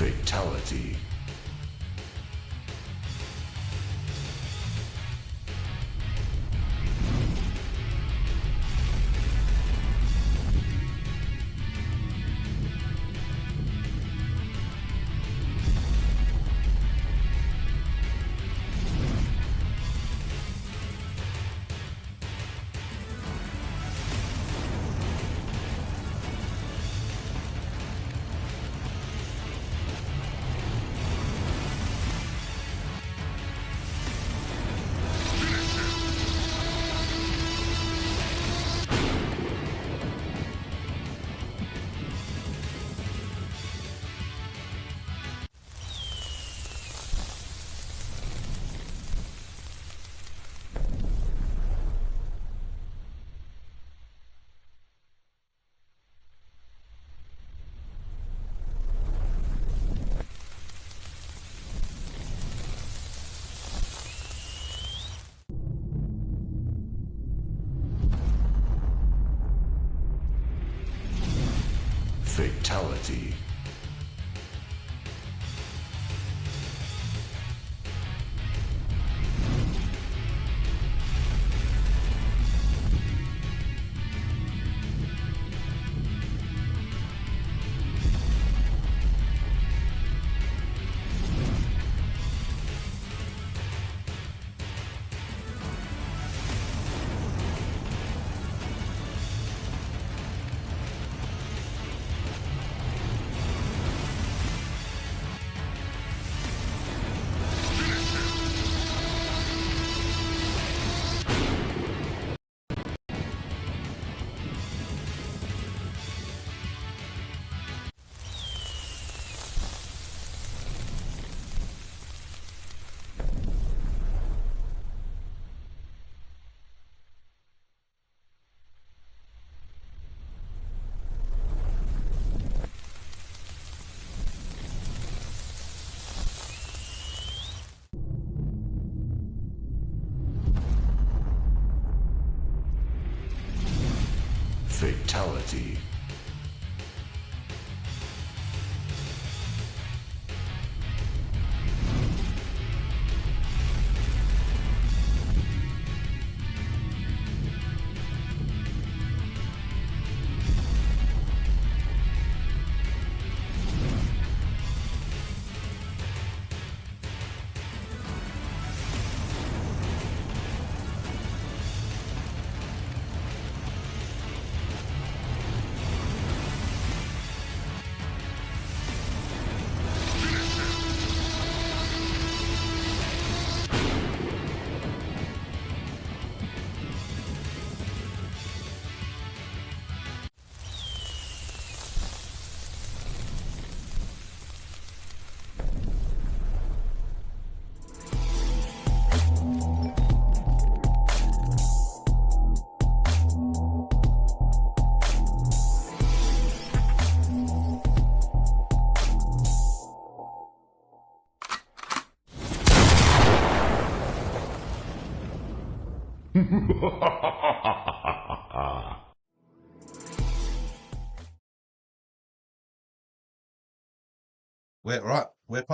Fatality. Fatality. Fatality.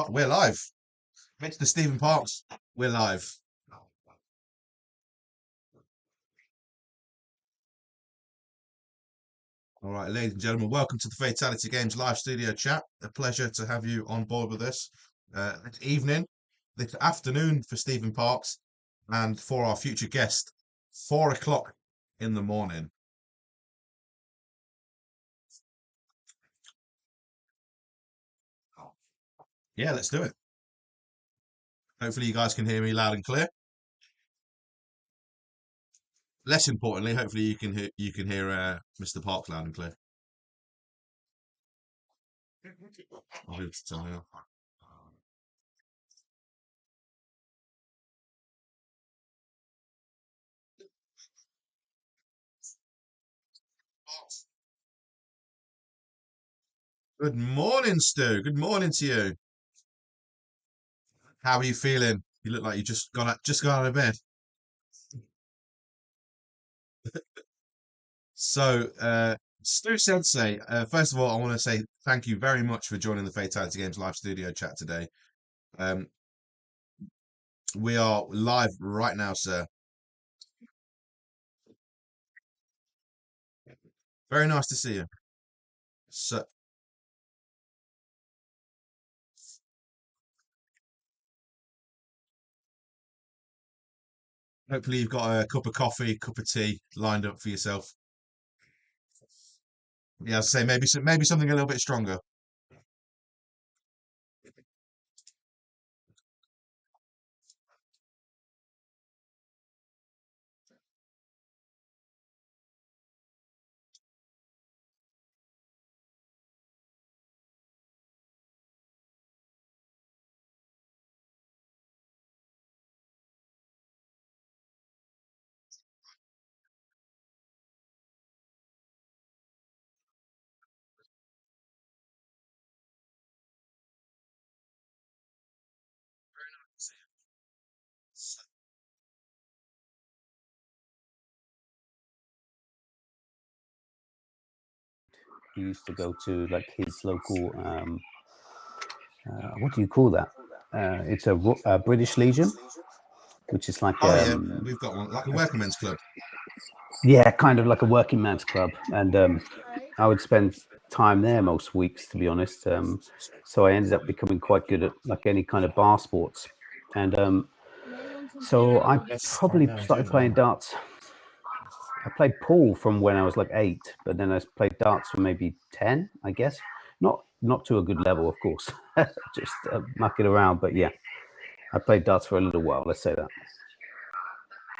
We're live. Mr. Stephen Parks, we're live. All right, ladies and gentlemen, welcome to the Fatality Games live studio chat. A pleasure to have you on board with us this evening, this afternoon for Stephen Parks, and for our future guest, 4 o'clock in the morning. Yeah, let's do it. Hopefully you guys can hear me loud and clear. Less importantly, hopefully you can hear Mr. Parks loud and clear. I'll be able to tell you. Good morning, Stu. Good morning to you. How are you feeling? You look like you just got out of bed. So Stu Sensei, first of all, I want to say thank you very much for joining the Fatality Games live studio chat today. Um, we are live right now, sir. Very nice to see you. So, hopefully you've got a cup of coffee, cup of tea lined up for yourself. Yeah, I'd say maybe something a little bit stronger. He used to go to like his local, what do you call that? It's a British Legion, which is like Oh yeah, we've got one like a working men's club. yeah, kind of like a working man's club, and I would spend time there most weeks, to be honest. So I ended up becoming quite good at like any kind of bar sports, and so I Yes, right probably now I'm started doing it playing now. darts. I played pool from when I was like 8, but then I played darts from maybe 10, I guess. Not to a good level, of course, just mucking around. But yeah, I played darts for a little while. Let's say that.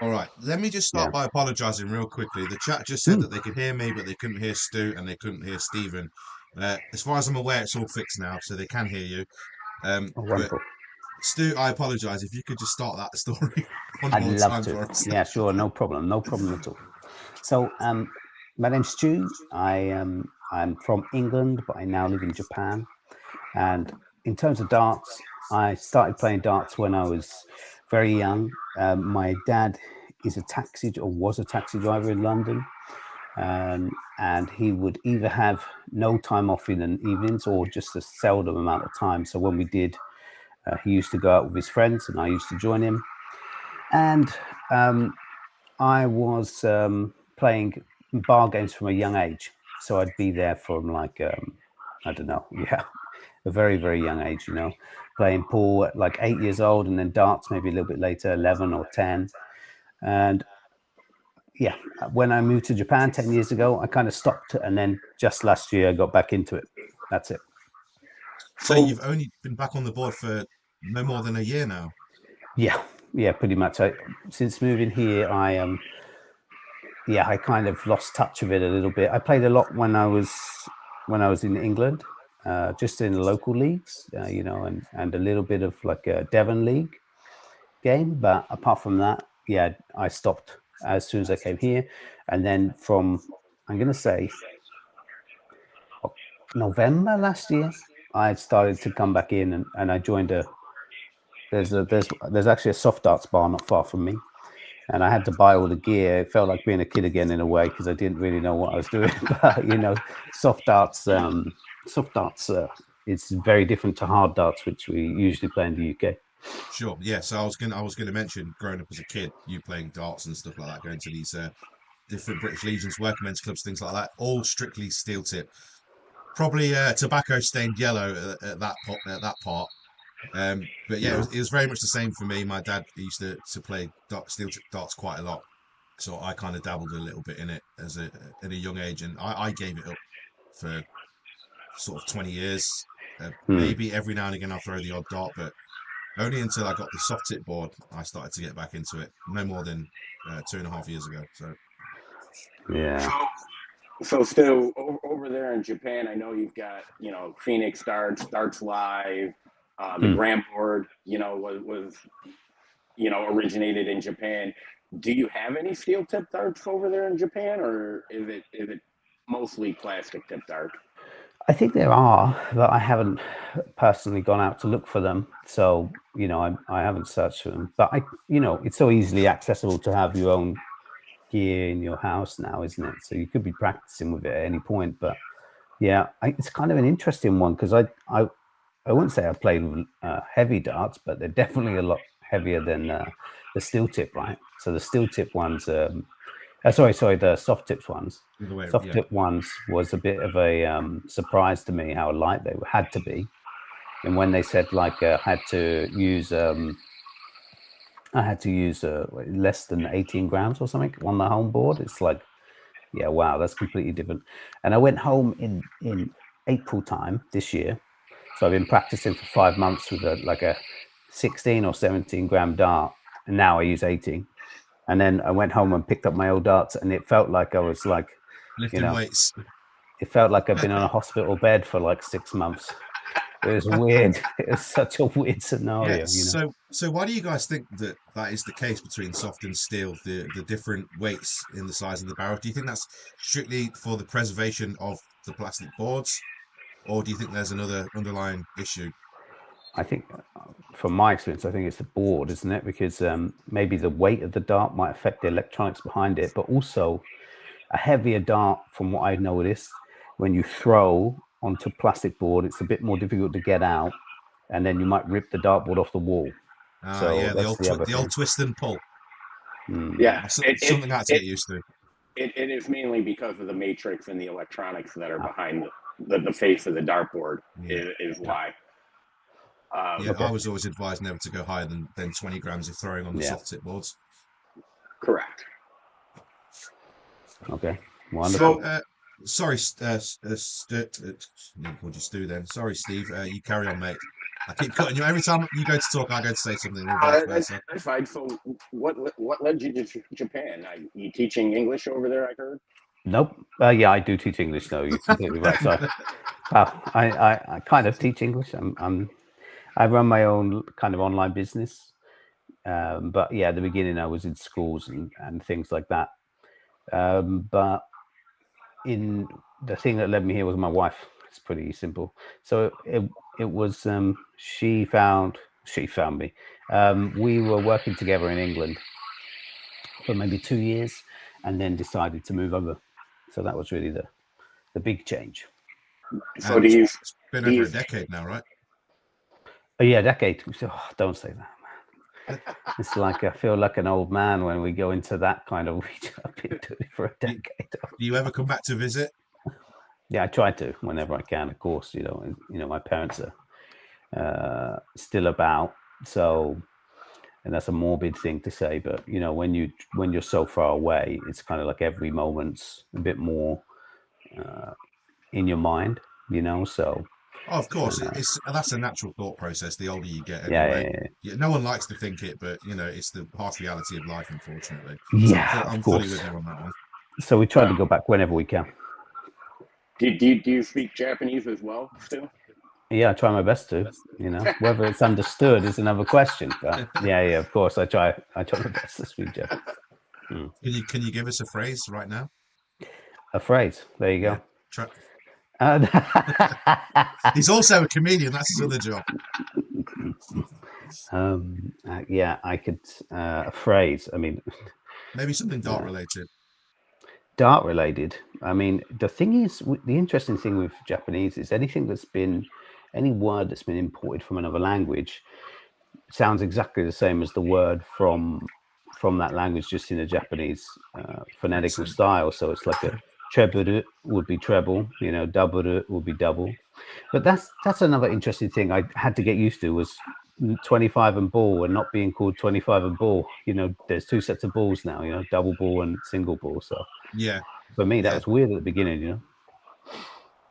All right, let me just Yeah. start by apologising real quickly. The chat just said that they could hear me, but they couldn't hear Stu and they couldn't hear Stephen. As far as I'm aware, it's all fixed now, so they can hear you. Oh, But wonderful. Stu, I apologise if you could just start that story one I'd more love time to. for us. Yeah, sure. No problem. No problem at all. So, my name's Stu. I'm from England, but I now live in Japan. And in terms of darts, I started playing darts when I was very young. My dad is a taxi or was a taxi driver in London, and he would either have no time off in the evenings or just a seldom amount of time. So when we did, he used to go out with his friends, and I used to join him. And I was playing bar games from a young age, so I'd be there from like I don't know, yeah, a very very young age, playing pool at like 8 years old, and then darts maybe a little bit later, 11 or 10. And yeah, when I moved to Japan 10 years ago, I kind of stopped, and then just last year I got back into it. That's it. So you've only been back on the board for no more than a year now. Yeah, pretty much. Since moving here, I kind of lost touch of it a little bit. I played a lot when I was in England, just in the local leagues, and a little bit of like a Devon League game. But apart from that, yeah, I stopped as soon as I came here. And then from, I'm going to say, November last year, I started to come back in, and I joined there's actually a soft darts bar not far from me. And I had to buy all the gear. It felt like being a kid again in a way, because I didn't really know what I was doing. But soft darts, it's very different to hard darts, which we usually play in the UK. Sure. Yeah. So I was gonna mention growing up as a kid, you playing darts and stuff like that, going to these different British Legions, working men's clubs, things like that, all strictly steel tip. Probably tobacco stained yellow at that part. But yeah, Yeah. it was very much the same for me. My dad used to play steel tip darts quite a lot, so I kind of dabbled a little bit in it at a young age, and I gave it up for sort of 20 years. Maybe every now and again I'll throw the odd dart, but only until I got the soft tip board I started to get back into it. No more than 2.5 years ago. So Yeah. So still over there in Japan, I know you've got, Phoenix Darts, Darts Live, the GRANBOARD, originated in Japan. Do you have any steel tip darts over there in Japan, or is it mostly plastic tip dart? I think there are, but I haven't personally gone out to look for them. So, I haven't searched for them. But it's so easily accessible to have your own gear in your house now, isn't it? So you could be practicing with it at any point. But yeah, it's kind of an interesting one because I wouldn't say I played with heavy darts, but they're definitely a lot heavier than the steel tip, right? So the steel tip ones, sorry, the soft tips ones. Soft tip ones was a bit of a surprise to me how light they had to be. And when they said like I had to use less than 18 grams or something on the home board, it's like, yeah, wow, that's completely different. And I went home in April time this year. So I've been practicing for 5 months with a 16 or 17 gram dart, and now I use 18. And then I went home and picked up my old darts, and it felt like I was like, lifting weights. It felt like I've been on a hospital bed for like 6 months. It was weird. It was such a weird scenario. Yeah, so why do you guys think that is the case between soft and steel, the different weights in the size of the barrel? Do you think that's strictly for the preservation of the plastic boards, or do you think there's another underlying issue? I think, from my experience, I think it's the board, isn't it? Because maybe the weight of the dart might affect the electronics behind it, but also a heavier dart, from what I've noticed, when you throw onto plastic board, it's a bit more difficult to get out, and then you might rip the dartboard off the wall. So Yeah, that's the old twist and pull. Yeah, Something I had to get used to. It is mainly because of the matrix and the electronics that are behind the face of the dartboard is why. I was always advised never to go higher than 20 grams of throwing on the soft tip boards. Correct. Okay, wonderful. So, sorry, what'd you do then? Sorry, Steve. You carry on, mate. I keep cutting you every time you go to talk. I go to say something. That's fine. So, what led you to Japan? You teaching English over there? I heard. Nope. Yeah, I do teach English. No, you're completely right. So, I kind of teach English. I run my own kind of online business. But yeah, at the beginning I was in schools and things like that. But in the thing that led me here was my wife. It's pretty simple. So it was she found me. We were working together in England for maybe 2 years, and then decided to move over. So that was really the big change. So it's been over a decade now, right? Oh yeah, a decade. Oh, don't say that, man. It's like I feel like an old man when we go into that kind of region. I've been doing it for a decade. Do you ever come back to visit? Yeah, I try to whenever I can. Of course, my parents are still about. So, and that's a morbid thing to say, but when you're so far away, it's kind of like every moment's a bit more in your mind. So. Oh, of course, that's a natural thought process. The older you get, anyway. Yeah, no one likes to think it, but it's the harsh reality of life, unfortunately. Yeah, so I'm fully with you on that one. So we try to go back whenever we can. Do you speak Japanese as well still? Yeah, I try my best to. Whether it's understood is another question. But yeah, of course, I try my best to speak Japanese. Can you give us a phrase right now? A phrase. There you go. Yeah, he's also a comedian. That's his other job. Yeah, I could. A phrase. I mean, maybe something dart related. Dart related. I mean, the thing is, the interesting thing with Japanese is any word that's been imported from another language sounds exactly the same as the word from that language, just in a Japanese phonetical style. So it's like a treburu would be treble, double would be double. But that's another interesting thing I had to get used to, was 25 and ball and not being called 25 and ball. There's two sets of balls now, double ball and single ball. So yeah, for me that was weird at the beginning.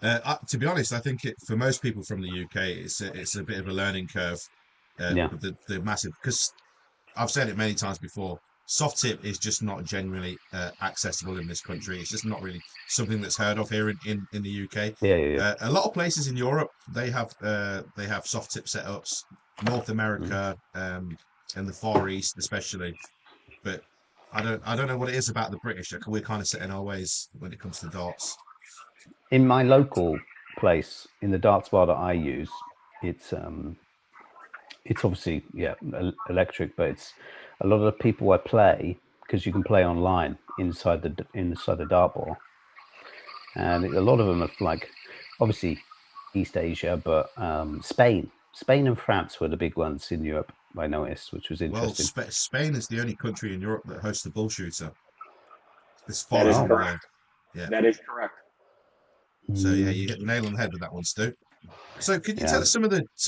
To be honest, I think for most people from the UK, it's a bit of a learning curve. The massive, because I've said it many times before, soft tip is just not genuinely accessible in this country. It's just not really something that's heard of here in the UK. Yeah. A lot of places in Europe, they have soft tip setups. North America and the Far East especially, but I don't know what it is about the British. We're kind of set in our ways when it comes to darts. In my local place, in the darts bar that I use, it's obviously electric, but it's a lot of the people I play because you can play online inside the dartboard, and a lot of them are like, obviously East Asia, but Spain and France were the big ones in Europe, I noticed, which was Well, interesting. Spain is the only country in Europe that hosts the bull shooter, as far That as is I'm correct. aware. Yeah. That is correct. So yeah, you hit the nail on the head with that one, Stu. So could you tell Yeah. us some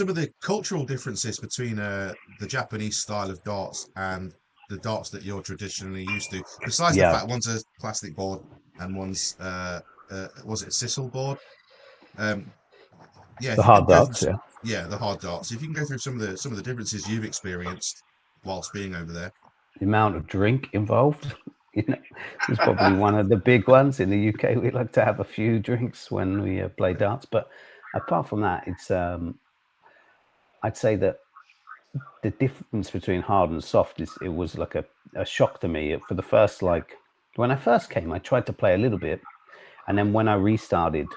of the cultural differences between the Japanese style of darts and the darts that you're traditionally used to? Besides the Yeah, fact one's a plastic board and one's was it a sisal board? Um, yeah, the if you hard could go through darts. Yeah, the hard darts. If you can go through some of the differences you've experienced whilst being over there. the amount of drink involved, you know, is probably one of the big ones. In the UK, we like to have a few drinks when we play darts, but apart from that, it's I'd say that the difference between hard and soft is, it was like a shock to me. For the first, like, when I first came, I tried to play a little bit, and then when I restarted,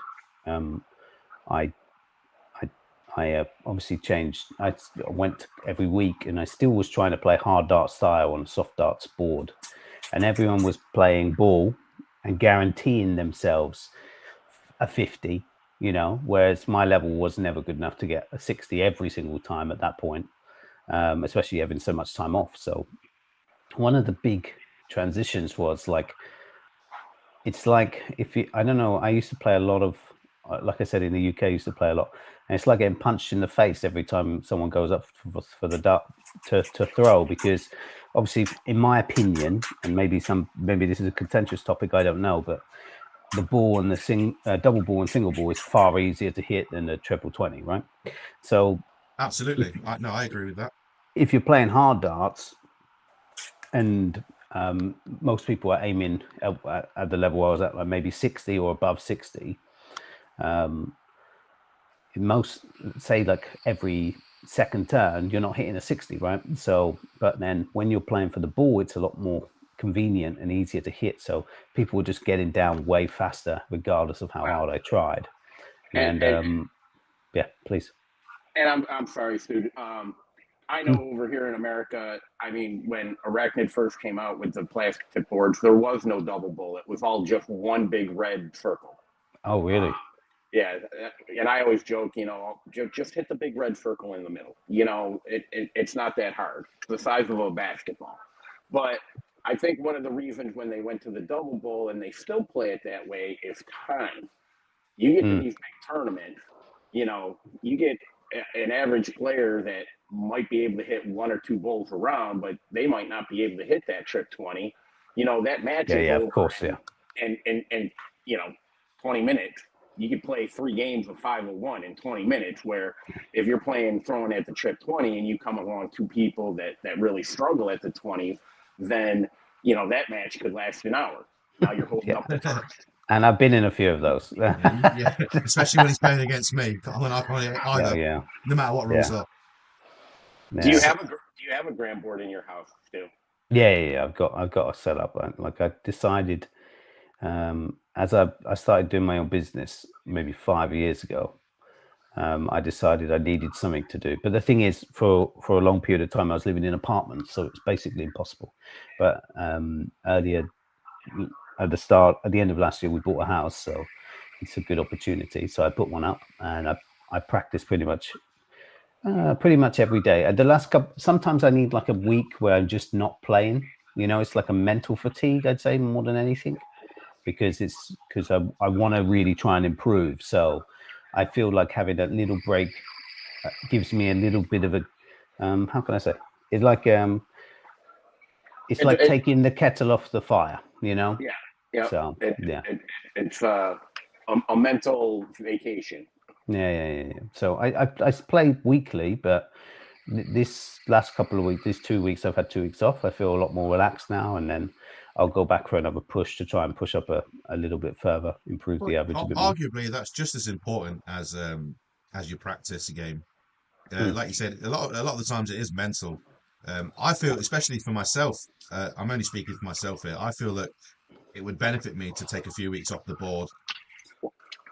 I obviously changed. I went every week, and I still was trying to play hard dart style on a soft darts board, and everyone was playing ball and guaranteeing themselves a 50, you know, whereas my level was never good enough to get a 60 every single time at that point, especially having so much time off. So one of the big transitions was like, it's like, if you, I don't know, I used to play a lot of, like I said, in the UK, I used to play a lot, and it's like getting punched in the face every time someone goes up for the dart to throw, because obviously, in my opinion, and maybe this is a contentious topic, I don't know, but the ball and the double ball and single ball is far easier to hit than the triple 20, right? So Absolutely, I agree with that. if you're playing hard darts, and most people are aiming at the level I was at, like maybe 60 or above 60. Most say like every second turn, you're not hitting a 60, right? So, but then when you're playing for the ball, it's a lot more convenient and easier to hit. So people were just getting down way faster, regardless of how hard I tried. And yeah, please. And I'm sorry, Stu. I know over here in America, I mean, when Arachnid first came out with the plastic tip boards, there was no double bull. It was all just one big red circle. Oh, really? Yeah, and I always joke, you know, just hit the big red circle in the middle. You know, it's not that hard. It's the size of a basketball. But I think one of the reasons when they went to the double bull and they still play it that way is time. You get to these big tournaments, you know, you get an average player that might be able to hit one or two bowls around, but they might not be able to hit that trip 20. You know, that match Yeah, is yeah, of over course, yeah. in you know, 20 minutes. You could play 3 games of 501 in 20 minutes, where if you're playing throwing at the trip 20 and you come along two people that really struggle at the 20, then, you know, that match could last an hour. Now you're holding Yeah. up the first. And I've been in a few of those. Yeah, especially when he's playing against me. When I can't hit either, Yeah, no matter what rules yeah, are. Do you yeah. have a grand board in your house too? Yeah. I've got a setup. Like I decided, as I started doing my own business maybe 5 years ago, I decided I needed something to do. But the thing is, for a long period of time, I was living in apartments, so it's basically impossible. But earlier, at the end of last year, we bought a house, so it's a good opportunity. So I put one up, and I practice pretty much every day. The last couple, sometimes I need like a week where I'm just not playing. You know, it's like a mental fatigue, I'd say, more than anything, because I want to really try and improve. So I feel like having that little break gives me a little bit of a how can I say? It's like It, taking the kettle off the fire, you know. yeah, yeah. So yeah. It's a mental vacation. Yeah. So I play weekly, but this last couple of weeks, these 2 weeks, I've had 2 weeks off. I feel a lot more relaxed now, and then I'll go back for another push to try and push up a little bit further, improve Well, the average a bit more. arguably, that's just as important as your practice game. Hmm. Like you said, a lot of the times it is mental. I feel, especially for myself, I'm only speaking for myself here. I feel that it would benefit me to take a few weeks off the board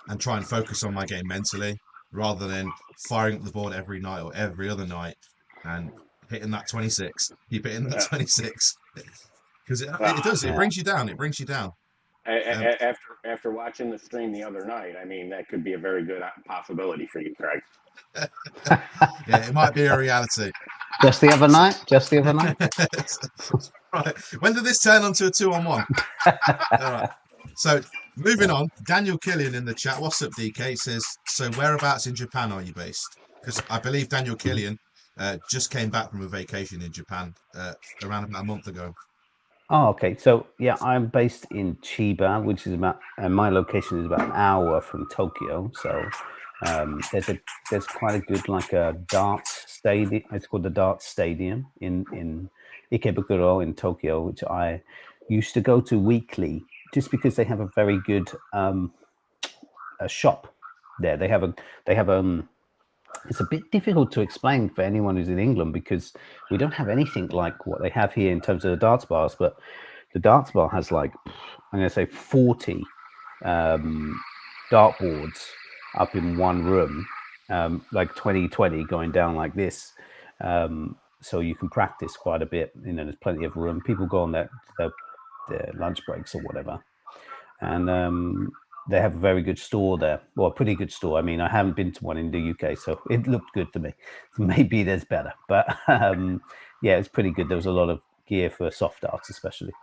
and try and focus on my game mentally, rather than firing up the board every night or every other night and hitting that 26. Keep hitting that Yeah. 26. because it does. It brings you down. It brings you down. After watching the stream the other night, I mean, that could be a very good possibility for you, Craig. Yeah, it might be a reality. Just the other night. Just the other night. Right. When did this turn onto a 2-on-1? All right. So moving on, Daniel Killian in the chat. What's up, DK? Says, so whereabouts in Japan are you based? Because I believe Daniel Killian just came back from a vacation in Japan around about a month ago. Oh, okay. So yeah, I'm based in Chiba, which is about, and my location is about an hour from Tokyo. So there's quite a good like a darts stadium. It's called the Darts Stadium in Ikebukuro in Tokyo, which I used to go to weekly, just because they have a very good a shop there. They have it's a bit difficult to explain for anyone who's in England, because we don't have anything like what they have here in terms of the darts bars, but the darts bar has like, I'm going to say 40 dartboards up in one room, like 20 going down like this. So you can practice quite a bit. You know, there's plenty of room. People go on their lunch breaks or whatever. And they have a very good store there. Well, a pretty good store. I mean, I haven't been to one in the UK, so it looked good to me. Maybe there's better, but yeah, it's pretty good. There was a lot of gear for soft darts, especially.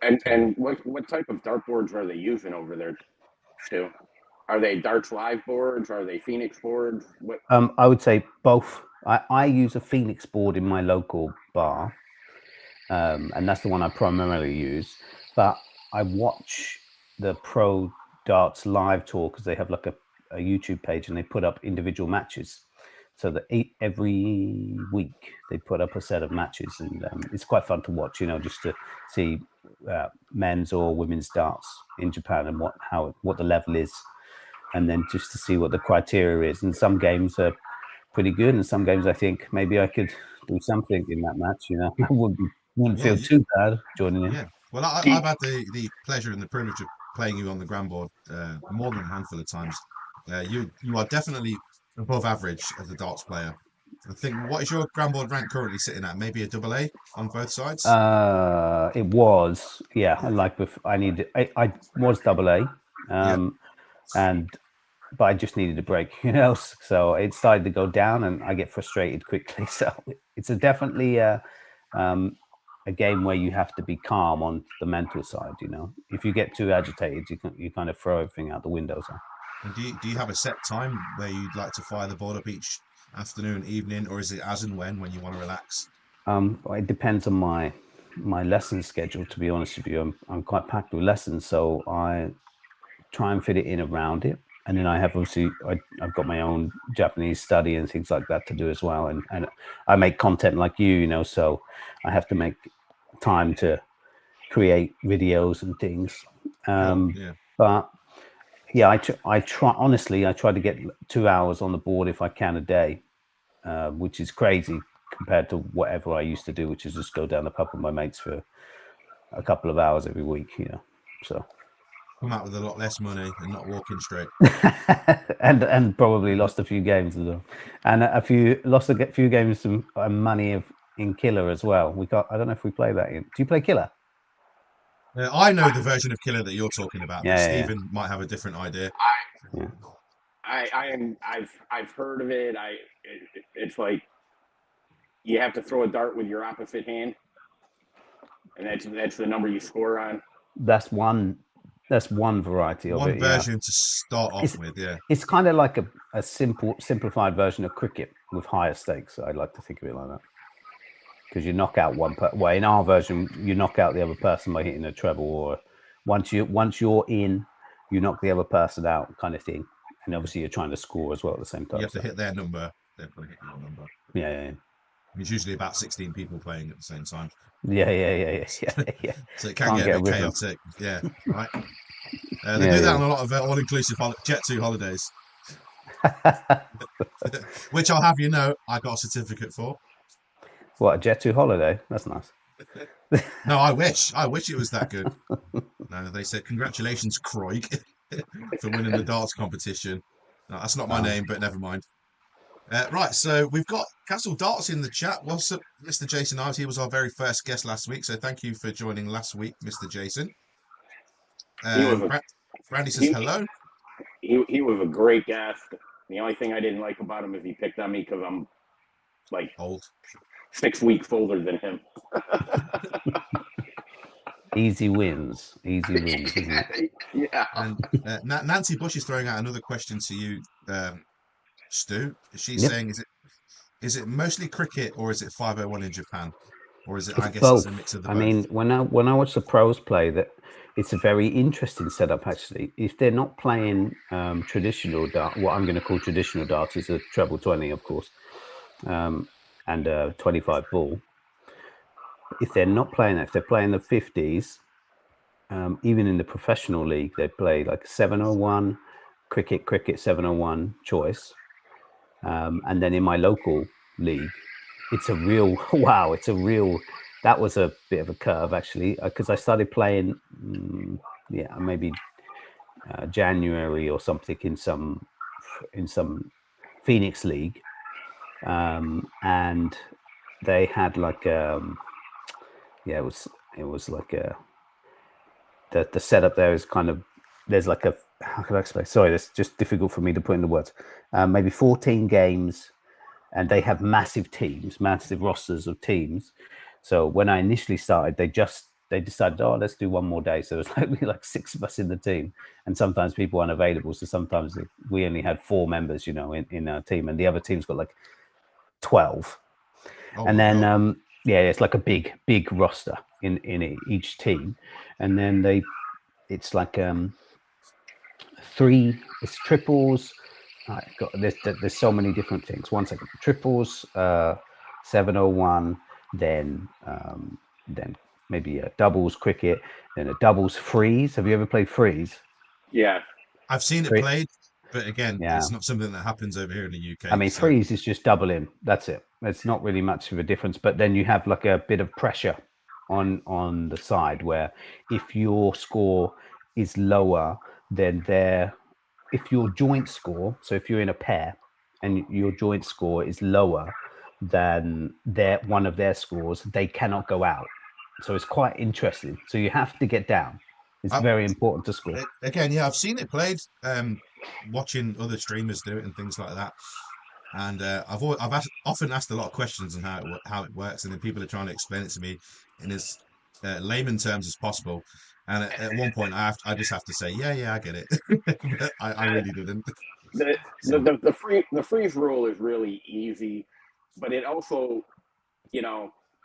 And what type of dartboards are they using over there, Stu? Are they Darts Live boards? Are they Phoenix boards? What? I would say both. I use a Phoenix board in my local bar, and that's the one I primarily use. But I watch the Pro Darts Live tour because they have like a YouTube page, and they put up individual matches. So that every week they put up a set of matches, and it's quite fun to watch. You know, just to see men's or women's darts in Japan and what the level is, and then just to see what the criteria is. And some games are pretty good, and some games I think maybe I could do something in that match. You know, I wouldn't feel too bad joining in. Yeah. Well, I've had the pleasure and the privilege of playing you on the GRANBOARD more than a handful of times. You are definitely above average as a darts player. I think, what is your GRANBOARD rank currently sitting at? Maybe a AA on both sides? It was, yeah. Like I was AA, but I just needed a break, you know. So it started to go down, and I get frustrated quickly. So it's definitely a game where you have to be calm on the mental side. You know, if you get too agitated, you kind of throw everything out the window. So. And do you have a set time where you'd like to fire the board up each afternoon, evening, or is it as and when you want to relax? It depends on my lesson schedule. To be honest with you, I'm quite packed with lessons, so I try and fit it in around it. And then I have I've got my own Japanese study and things like that to do as well. And I make content like you know, so I have to make time to create videos and things. But yeah, I try, honestly, I try to get 2 hours on the board if I can a day, which is crazy compared to whatever I used to do, which is just go down the pub with my mates for a couple of hours every week, you know. So come out with a lot less money and not walking straight. and probably lost a few games as well, and lost a few games some money in Killer as well. I don't know if we play that in. Do you play Killer? I know the version of Killer that you're talking about, but Stephen might have a different idea. I've heard of it. It's like you have to throw a dart with your opposite hand, and that's the number you score on. That's one variety of it. One version to start off with, yeah. It's kind of like a simplified version of cricket with higher stakes. I'd like to think of it like that. Because you knock out in our version, you knock out the other person by hitting a treble, or once you're in, you knock the other person out, kind of thing. And obviously, you're trying to score as well at the same time. You have to hit their number, they're going to hit your number. Yeah. It's usually about 16 people playing at the same time. Yeah. So it can get a bit chaotic. Yeah, right. They do that on a lot of all-inclusive Jet2 holidays, which I'll have you know, I got a certificate for. What, a Jet2 holiday? That's nice. No, I wish it was that good. No, they said congratulations, Croig, for winning the darts competition. No, that's not my name, but never mind. Right, so we've got Castle Darts in the chat. What's up, Mr. Jason Ives? He was our very first guest last week, so thank you for joining last week, Mr. Jason. He was a Brandy says he, hello. he was a great guest. The only thing I didn't like about him is he picked on me because I'm like Old. 6 weeks older than him. Easy wins, isn't it? Yeah. And Nancy Bush is throwing out another question to you, Stu. She's Yep. saying, is it mostly cricket or is it 501 in Japan? Or is it, I It's guess it's both. a mix of the I both. mean, when I watch the pros play, that it's a very interesting setup actually. If they're not playing traditional dart, what I'm going to call traditional darts is a treble 20, of course, and a 25 ball. If they're not playing that, if they're playing the 50s, even in the professional league, they play like 701 cricket 701 choice, and then in my local league, it's a real wow. It's a real. That was a bit of a curve actually, because I started playing, maybe January or something in some Phoenix league, and they had like it was like a the setup there is kind of, there's like a, how can I explain? Sorry, it's just difficult for me to put into words. Maybe 14 games, and they have massive teams, massive rosters of teams. So when I initially started, they decided, oh, let's do one more day. So it was like we like 6 of us in the team, and sometimes people weren't available. So sometimes we only had 4 members, in our team, and the other team's got like 12. Oh And my then God. it's like a big roster in each team, and then it's like 3, it's triples. There's so many different things. One second. Triples, 701, then maybe a doubles cricket, then a doubles freeze. Have you ever played freeze? Yeah. I've seen it played, but again, Yeah. it's not something that happens over here in the UK. I mean, so freeze is just double in. That's it. It's not really much of a difference. But then you have like a bit of pressure on the side, where if your score is lower than if your joint score, so if you're in a pair and your joint score is lower than one of their scores, they cannot go out. So it's quite interesting. So you have to get down. It's very important to score. Again, yeah, I've seen it played, watching other streamers do it and things like that. And I've often asked a lot of questions on how it works, and then people are trying to explain it to me in as layman terms as possible. And at one point, I just have to say, yeah, I get it. But I really didn't. The, So the freeze rule is really easy, but it also,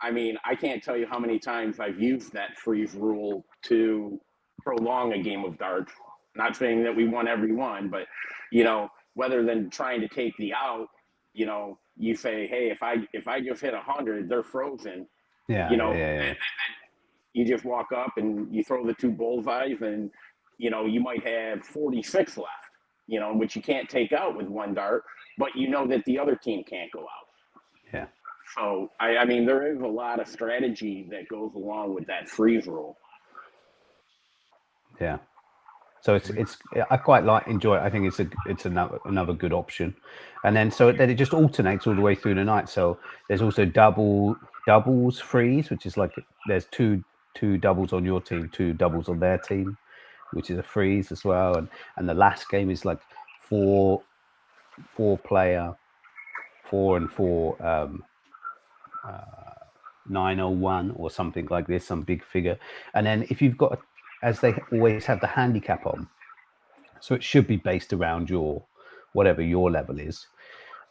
I mean, I can't tell you how many times I've used that freeze rule to prolong a game of darts. Not saying that we won every one, but whether than trying to take the out, you say, hey, if I just hit 100, they're frozen. Yeah. You just walk up and you throw the 2 bullseyes, and you might have 46 left. Which you can't take out with 1 dart, but you know that the other team can't go out. Yeah. So I mean, there is a lot of strategy that goes along with that freeze rule. Yeah. So it's I quite enjoy it. I think it's another good option. And then it just alternates all the way through the night. So there's also doubles freeze, which is like there's two doubles on your team, 2 doubles on their team, which is a freeze as well. And the last game is like 4 player, 4 and 4, 901 or something like this, some big figure. And then if you've got, as they always have the handicap on, so it should be based around whatever your level is.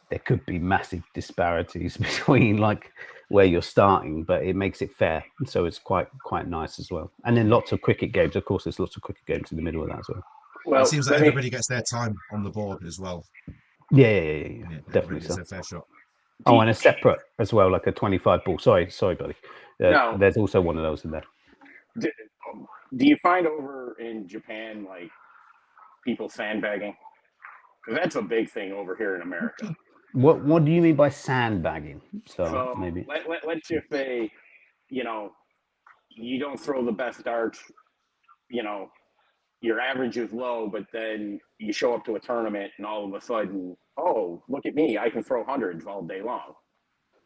There could be massive disparities between like where you're starting, but it makes it fair. So it's quite nice as well. And then lots of cricket games. Of course, there's lots of cricket games in the middle of that as well. it seems that everybody gets their time on the board as well. Yeah, definitely gets so. a fair shot. Oh, and a separate as well, like a 25 ball. Sorry, buddy. No. There's also one of those in there. Do you find over in Japan, like, people sandbagging? Because that's a big thing over here in America. What do you mean by sandbagging? So maybe let's just say, you don't throw the best darts, your average is low, but then you show up to a tournament and all of a sudden, oh, look at me, I can throw hundreds all day long.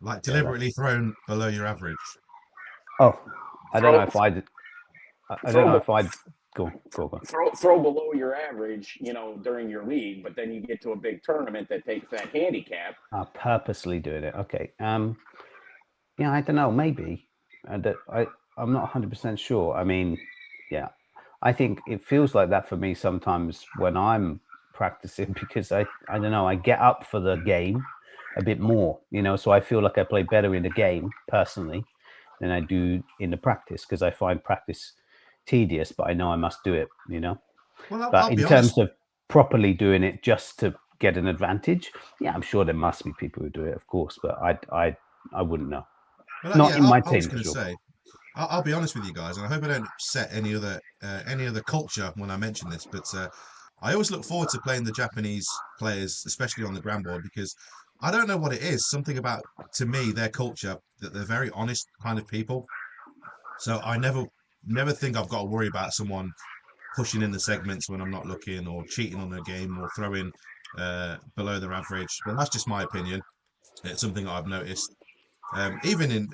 Like Yeah, deliberately thrown below your average. Oh, I don't know Throw, if I'd. I don't know throw, if I'd go on. throw below your average, during your league, but then you get to a big tournament that takes that handicap. Purposely doing it. Okay. Yeah, I don't know. Maybe. I'm not 100% sure. I mean, yeah, I think it feels like that for me sometimes when I'm practicing because I don't know. I get up for the game a bit more, so I feel like I play better in the game personally than I do in the practice because I find practice tedious, but I know I must do it, Well, But I'll in be terms honest. of properly doing it just to get an advantage, yeah, I'm sure there must be people who do it, of course, but I wouldn't know. Well, Not yeah, in my I was team for going to sure. say, I'll be honest with you guys, and I hope I don't upset any other culture when I mention this, but I always look forward to playing the Japanese players, especially on the Grandboard, because I don't know what it is. Something about, to me, their culture, that they're very honest kind of people. So I never think I've got to worry about someone pushing in the segments when I'm not looking, or cheating on their game, or throwing below their average. But that's just my opinion. It's something I've noticed. Even in,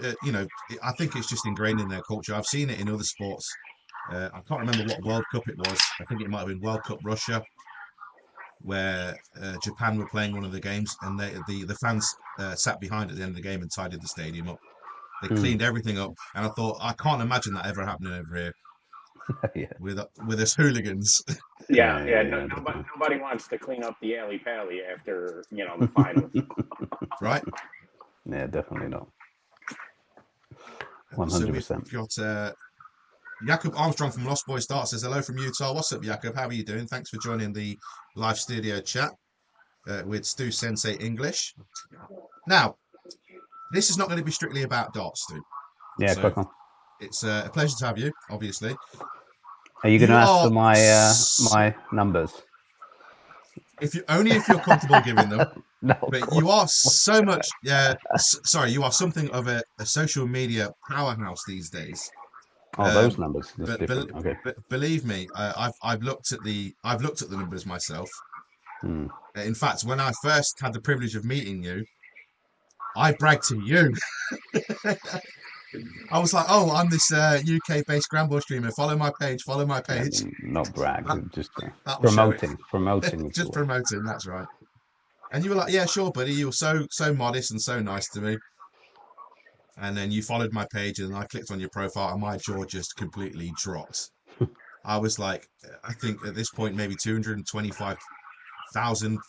I think it's just ingrained in their culture. I've seen it in other sports. I can't remember what World Cup it was. I think it might have been World Cup Russia, where Japan were playing one of the games, and the fans sat behind at the end of the game and tidied the stadium up. They cleaned everything up, and I thought, I can't imagine that ever happening over here Yeah, with us hooligans, Yeah, yeah. yeah, Nobody wants to clean up the alley pally after the finals. right? yeah, definitely not. So we've 100%. got Jakob Armstrong from Lost Boys Start says hello from Utah. What's up, Jakob? How are you doing? Thanks for joining the live studio chat with Stu Sensei English. Now, this is not going to be strictly about darts, Stu. Yeah, So crack on. it's a pleasure to have you, obviously. Are you going to You ask for are, my numbers? if you're comfortable giving them, No, of but course. you are so much, sorry, you are something of a social media powerhouse these days. Oh, those numbers. That's But, different. Okay. believe me, I've looked at the numbers myself. Hmm. In fact, when I first had the privilege of meeting you, I bragged to you. I was like, "Oh, I'm this UK-based Grandboard streamer. Follow my page. Follow my Yeah, page." not brag. That, Just that will show it. promoting is the Just word. promoting. That's right. And you were like, "Yeah, sure, buddy." You were so modest and so nice to me. And then you followed my page, and I clicked on your profile, and my jaw just completely dropped. I was like, I think at this point, maybe 225,000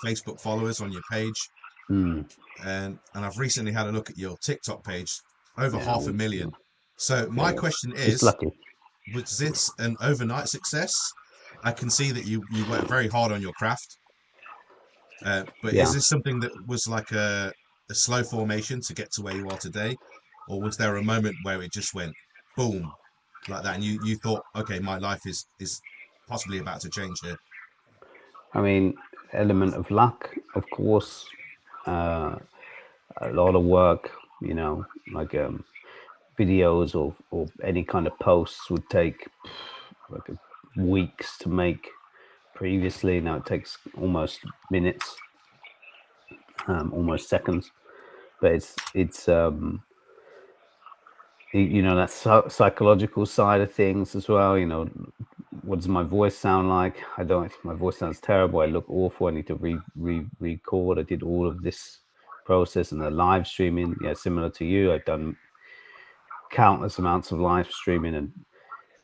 Facebook followers on your page. Hmm. And I've recently had a look at your TikTok page, over Yeah, 500,000. So my yeah. question Just is, lucky. was this an overnight success? I can see that you worked very hard on your craft, but is Yeah. this something that was like a slow formation to get to where you are today, or was there a moment where it just went boom like that, and you thought, okay, my life is possibly about to change here? I mean, element of luck, of course. Uh, a lot of work, like videos or any kind of posts would take like weeks to make previously. Now it takes almost minutes, almost seconds. But it's that psychological side of things as well. What does my voice sound like? I don't. My voice sounds terrible. I look awful. I need to record. I did all of this process and the live streaming. Yeah, similar to you, I've done countless amounts of live streaming, and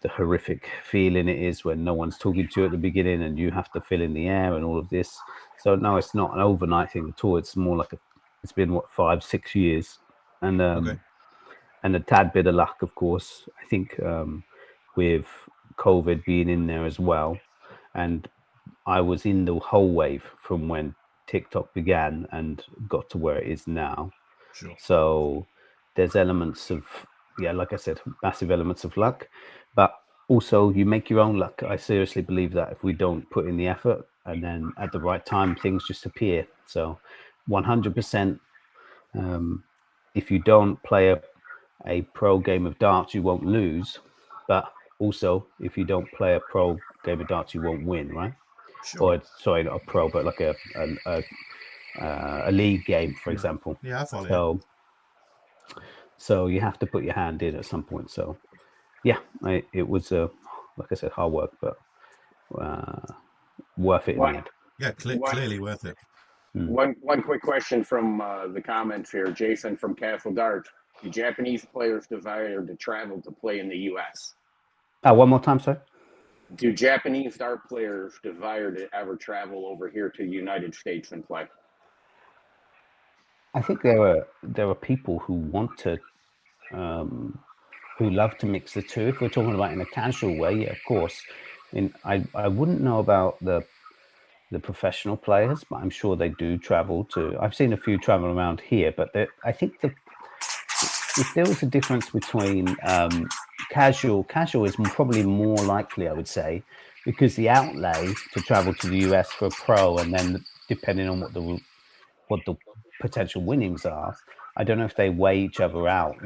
the horrific feeling it is when no one's talking to you at the beginning and you have to fill in the air and all of this. So no, it's not an overnight thing at all. It's more like it's been 5-6 years, and Okay, and a tad bit of luck, of course. I think with COVID being in there as well, and I was in the whole wave from when TikTok began and got to where it is now. sure. So there's elements of, yeah, like I said, massive elements of luck, but also you make your own luck. I seriously believe that if we don't put in the effort and then at the right time, things just appear. So 100%, if you don't play a pro game of darts, you won't lose. But also, if you don't play a pro game of darts, you won't win, right? Sure. Or sorry, not a pro, but like a league game, for example. Yeah, I follow you. So you have to put your hand in at some point. So yeah, it was like I said, hard work, but worth it in the end. Yeah, clearly worth it. One quick question from the comments here. Jason from Castle Darts. Do Japanese players desire to travel to play in the U.S.? One more time, sorry. Do Japanese dart players desire to ever travel over here to the United States and play? I think there are people who want to, who love to mix the two. If we're talking about in a casual way, yeah, of course. I wouldn't know about the professional players, but I'm sure they do travel to. I've seen a few travel around here, but I think if there was a difference between casual is probably more likely, I would say, because the outlay to travel to the US for a pro, and then depending on what the potential winnings are, I don't know if they weigh each other out,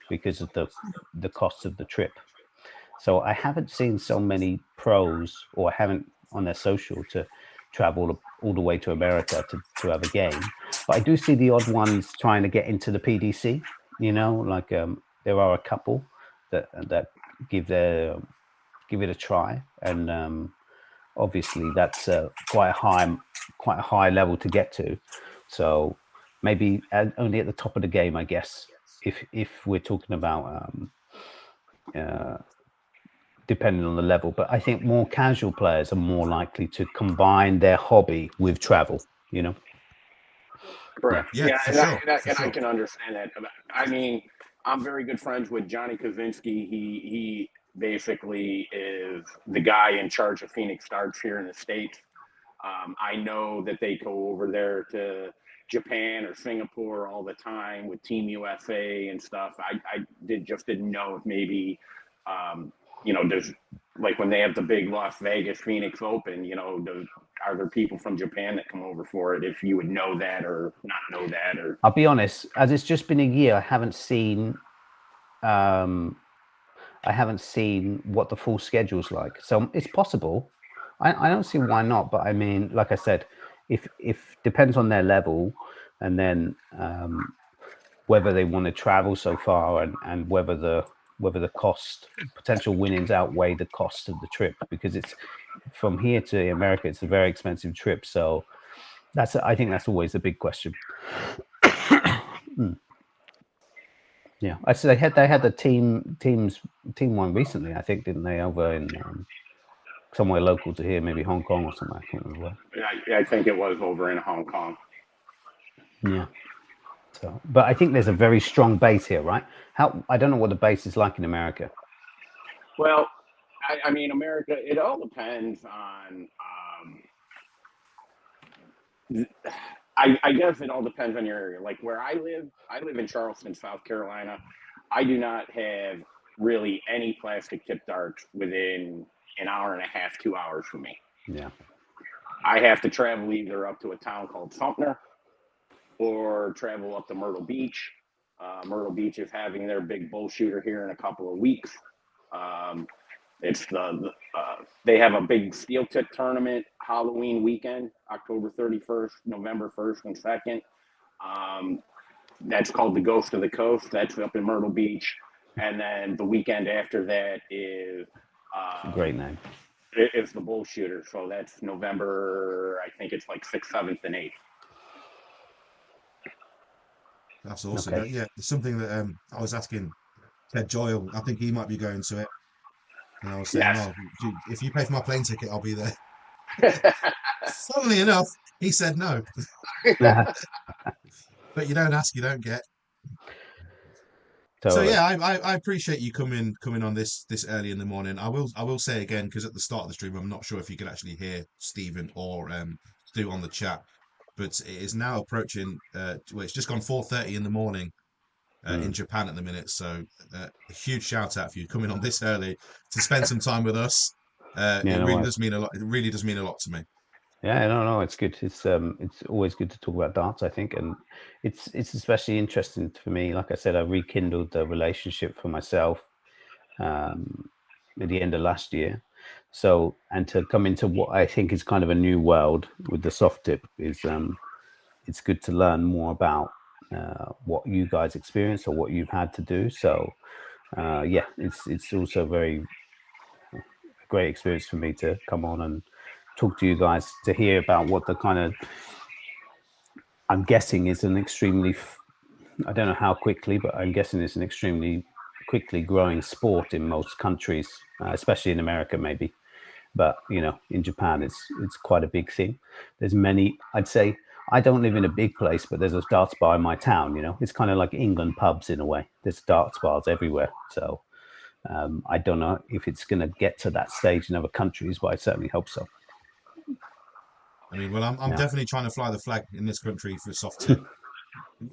because of the costs of the trip. So I haven't seen so many pros, or haven't on their social, to travel all the way to America to have a game. But I do see the odd ones trying to get into the PDC, like there are a couple that give it a try, and obviously that's quite a high level to get to. So maybe only at the top of the game, I guess, if we're talking about depending on the level. But I think more casual players are more likely to combine their hobby with travel, Correct. Yeah, for sure. I can understand that. I mean, I'm very good friends with Johnny Kaczynski. He basically is the guy in charge of Phoenix Darts here in the States. I know that they go over there to Japan or Singapore all the time with Team USA and stuff. I didn't know if maybe, there's like when they have the big Las Vegas Phoenix Open, are there people from Japan that come over for it? If you would know that or not know that, or I'll be honest, as it's just been a year, I haven't seen what the full schedule's like. So it's possible. I don't see why not, but I mean, like I said, if depends on their level, and then whether they want to travel so far, and whether the potential winnings outweigh the cost of the trip, because it's from here to America, it's a very expensive trip. So I think that's always a big question. Yeah, I said they had the team one recently, I think, didn't they, over in somewhere local to here, maybe Hong Kong or something. I can't remember where. I think it was over in Hong Kong. Yeah. So, but I think there's a very strong base here, right? I don't know what the base is like in America. Well, I mean, America, it all depends on. I guess it all depends on your area. Like where I live in Charleston, South Carolina. I do not have really any plastic tip darts within an hour and a half, 2 hours from me. Yeah. I have to travel either up to a town called Sumter or travel up to Myrtle Beach. Myrtle Beach is having their big bull shooter here in a couple of weeks. It's they have a big steel tip tournament Halloween weekend, October 31st, November 1st and 2nd. That's called the Ghost of the Coast. That's up in Myrtle Beach. And then the weekend after that is It's a great name. It's the bull shooter. So that's November, I think it's like 6th, 7th, and 8th. That's awesome. Okay. Yeah, it's something that I was asking Ted Joyle. I think he might be going to it. And I was saying, Yes. oh, if you pay for my plane ticket, I'll be there. Funnily enough, he said no. But you don't ask, you don't get. Totally. So yeah, I appreciate you coming on this early in the morning. I will say again, because at the start of the stream, I'm not sure if you could actually hear Stephen or Stu on the chat, but it is now approaching. Well, it's just gone 4:30 in the morning in Japan at the minute. So a huge shout out for you coming on this early to spend some time with us. It really does mean a lot. It really does mean a lot to me. Yeah, no, it's good. It's always good to talk about darts, I think, and it's especially interesting for me. Like I said, I rekindled the relationship for myself at the end of last year. So, and to come into what I think is kind of a new world with the soft tip is, it's good to learn more about what you guys experience or what you've had to do. So, yeah, it's also very great experience for me to come on and talk to you guys to hear about what the kind of, I'm guessing is an extremely, I don't know how quickly, but I'm guessing it's an extremely quickly growing sport in most countries, especially in America maybe. But you know, in Japan, it's quite a big thing. There's many. I'd say I don't live in a big place, but there's a darts bar in my town. You know, it's kind of like England pubs in a way. There's darts bars everywhere. So I don't know if it's going to get to that stage in other countries, but I certainly hope so. I mean, well, I'm definitely trying to fly the flag in this country for soft tip.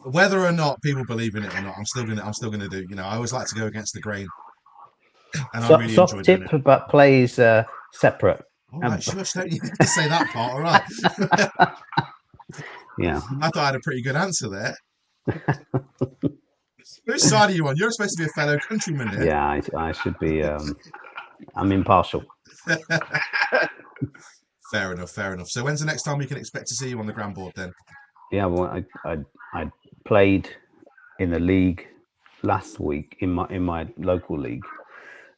Whether or not people believe in it or not, I'm still gonna do. You know, I always like to go against the grain, and I really enjoy Soft doing tip, it. but plays separate. All right, shush, don't you have to say that part? All right. Yeah. I thought I had a pretty good answer there. Whose side are you on? You're supposed to be a fellow countryman here. Yeah, I should be. I'm impartial. Fair enough, fair enough. So when's the next time we can expect to see you on the GRANBOARD then? Yeah, well, I played in the league last week in my local league.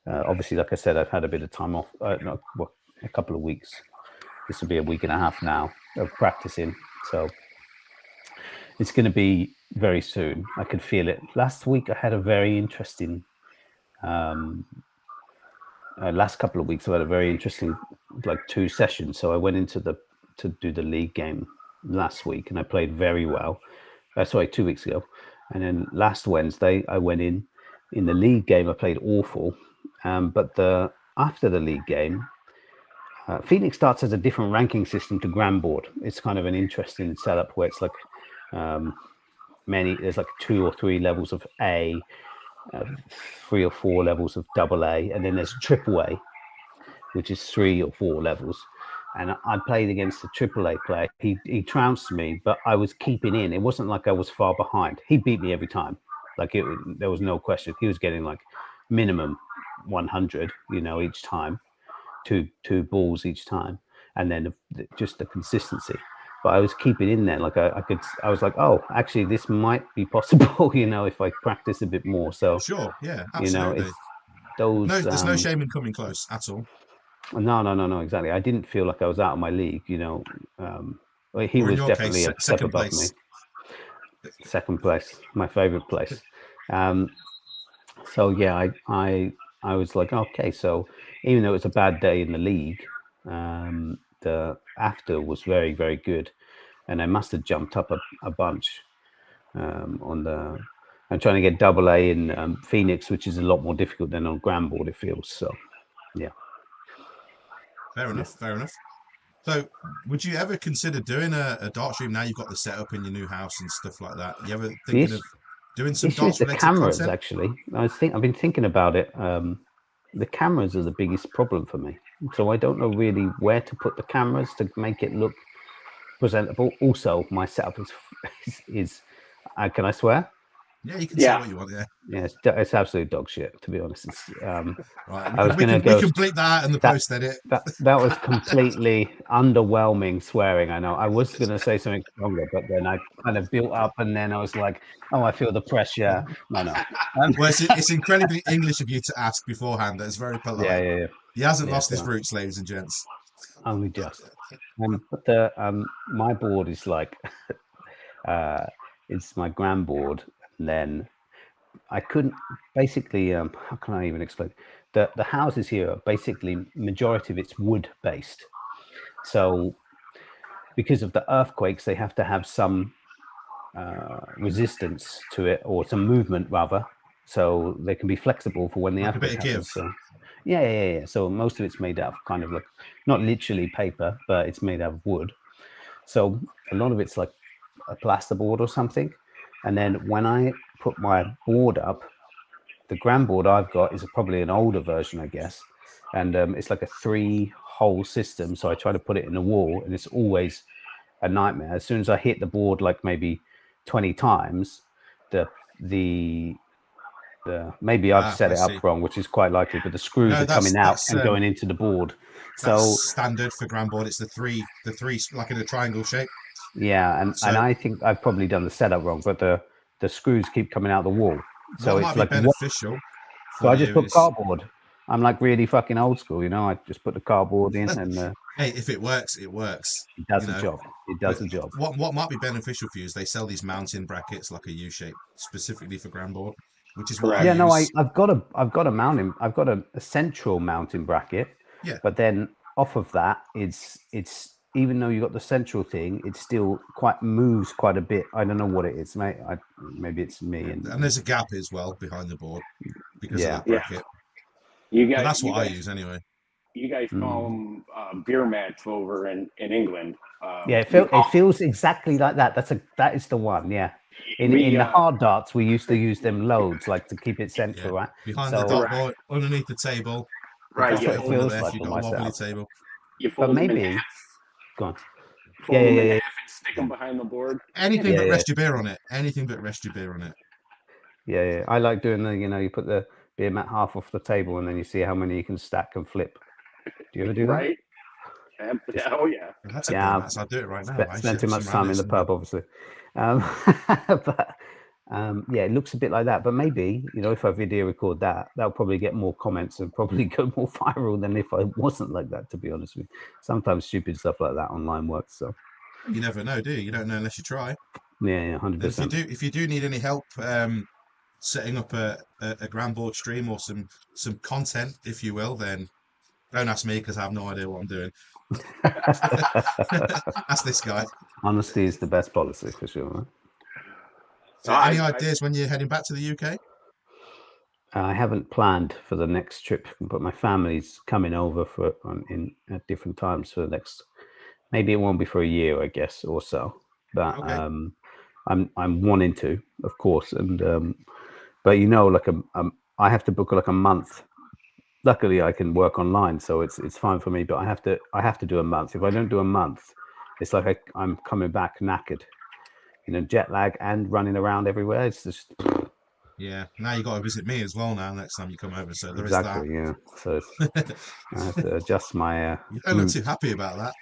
Obviously, like I said, I've had a bit of time off. No, well, a couple of weeks. This will be a week and a half now of practicing. So it's going to be very soon. I could feel it. Last week, I had a very interesting. Last couple of weeks, I had a very interesting, like 2 sessions. So I went into to do the league game last week, and I played very well. Sorry, 2 weeks ago, and then last Wednesday I went in the league game. I played awful, but after the league game, Phoenix Darts has a different ranking system to GRANBOARD. It's kind of an interesting setup where it's like there's like 2 or 3 levels of A, 3 or 4 levels of AA, and then there's AAA, which is 3 or 4 levels. And I played against a AAA player. He trounced me, but I was keeping in. It wasn't like I was far behind. He beat me every time. Like there was no question. He was getting like minimum 100, you know, each time, two balls each time, and then just the consistency. But I was keeping in there. Like I was like, oh, actually, this might be possible, you know, if I practice a bit more. So Sure, yeah, you know, absolutely. it's those. No, there's no shame in coming close at all. No, exactly. I didn't feel like I was out of my league, you know. Well, he Or in was your definitely case, a step second above place. me. Second place, my favorite place. So yeah, I was like, okay, so even though it was a bad day in the league, the after was very, very good, and I must have jumped up a bunch on the. I'm trying to get AA in Phoenix, which is a lot more difficult than on GRANBOARD, it feels. So yeah. Fair enough, fair enough. So, would you ever consider doing a dart stream now you've got the setup in your new house and stuff like that? You ever thinking of doing some issue is darts the related cameras, content? actually. I've been thinking about it. The cameras are the biggest problem for me. So I don't know really where to put the cameras to make it look presentable. Also, my setup is can I swear? Yeah, you can say what you want. Yeah, Yeah, it's absolute dog shit, to be honest. It's, right. We can bleep that out in the post edit. That was completely underwhelming swearing. I know. I was going to say something stronger, but then I kind of built up, and then I was like, "Oh, I feel the pressure." No. Well, it's incredibly English of you to ask beforehand. That's very polite. Yeah. He hasn't lost his roots, ladies and gents. Only just. But the my board is like, it's my GRANBOARD, and then I couldn't basically. How can I even explain? The houses here are basically majority of it's wood based. So because of the earthquakes, they have to have some resistance to it, or some movement rather, so they can be flexible for when the Like earthquake happens. So yeah. So most of it's made out of kind of like not literally paper, but it's made out of wood. So a lot of it's like a plasterboard or something. And then when I put my board up, the GRANBOARD I've got is probably an older version, I guess, and it's like a 3-hole system. So I try to put it in the wall, and it's always a nightmare. As soon as I hit the board, like maybe 20 times, the maybe I've set I it see. up wrong, which is quite likely. But the screws No, are coming out that's and going into the board. that's So standard for GRANBOARD. It's the three like in a triangle shape. yeah, and So I think I've probably done the setup wrong, but the screws keep coming out the wall. So what it's might be like beneficial so for I just you put is, cardboard. I'm like really fucking old school, you know. I just put the cardboard in, and hey, if it works, it works. it does You the know, job. It does but the job. what might be beneficial for you is they sell these mounting brackets like a U shape specifically for GRANBOARD, which is what I Correct. Yeah, no, use. I've got a mounting. I've got a central mounting bracket, Yeah. but then off of that, it's even though you got the central thing, it still moves quite a bit. I don't know what it is, mate. Maybe it's me, And and there's a gap as well behind the board because of yeah. that Yeah. bracket. You But guys, that's what I use anyway. you guys call Mm. them beer mats over in England. Yeah, it feels exactly like that. That is the one. Yeah. In the hard darts, we used to use them loads, like to keep it central, Yeah. right? Behind the So dartboard, underneath the table. Right. Drop that's You what it it over fold, feels there if like you've for got a wobbly myself. table. you But fold them in maybe, go on. fold Yeah, them yeah, in yeah, half and stick them behind the board. Anything yeah, but yeah, rest your beer on it. Anything but rest your beer on it. yeah, yeah. I like doing the, you put the beer mat half off the table, and then you see how many you can stack and flip. Do you ever do that? Right. Oh yeah. That's a beer Yeah, mats. I'll do it right now. I spent should too have much some time in rabbits the pub, obviously. But yeah, it looks a bit like that. But maybe, if I video record that, that'll probably get more comments and probably go more viral than if I wasn't like that, to be honest with you. Sometimes stupid stuff like that online works. So You never know, do you? You don't know unless you try. yeah, And if 100%. you do need any help setting up a GRANBOARD stream or some content, if you will, then don't ask me because I have no idea what I'm doing. Ask this guy. Honesty is the best policy for sure. Right? So, any ideas when you're heading back to the UK? I haven't planned for the next trip, but my family's coming over at different times for the next. Maybe it won't be for a year, I guess, or so. But Okay. I'm wanting to, of course, and but like I have to book like a month. Luckily, I can work online, so it's fine for me. But I have to do a month. If I don't do a month, it's like I'm coming back knackered, jet lag and running around everywhere. It's just. Yeah. Now you got to visit me as well now next time you come over. So there is Exactly, yeah. So I have to adjust my You don't look route. too happy about that.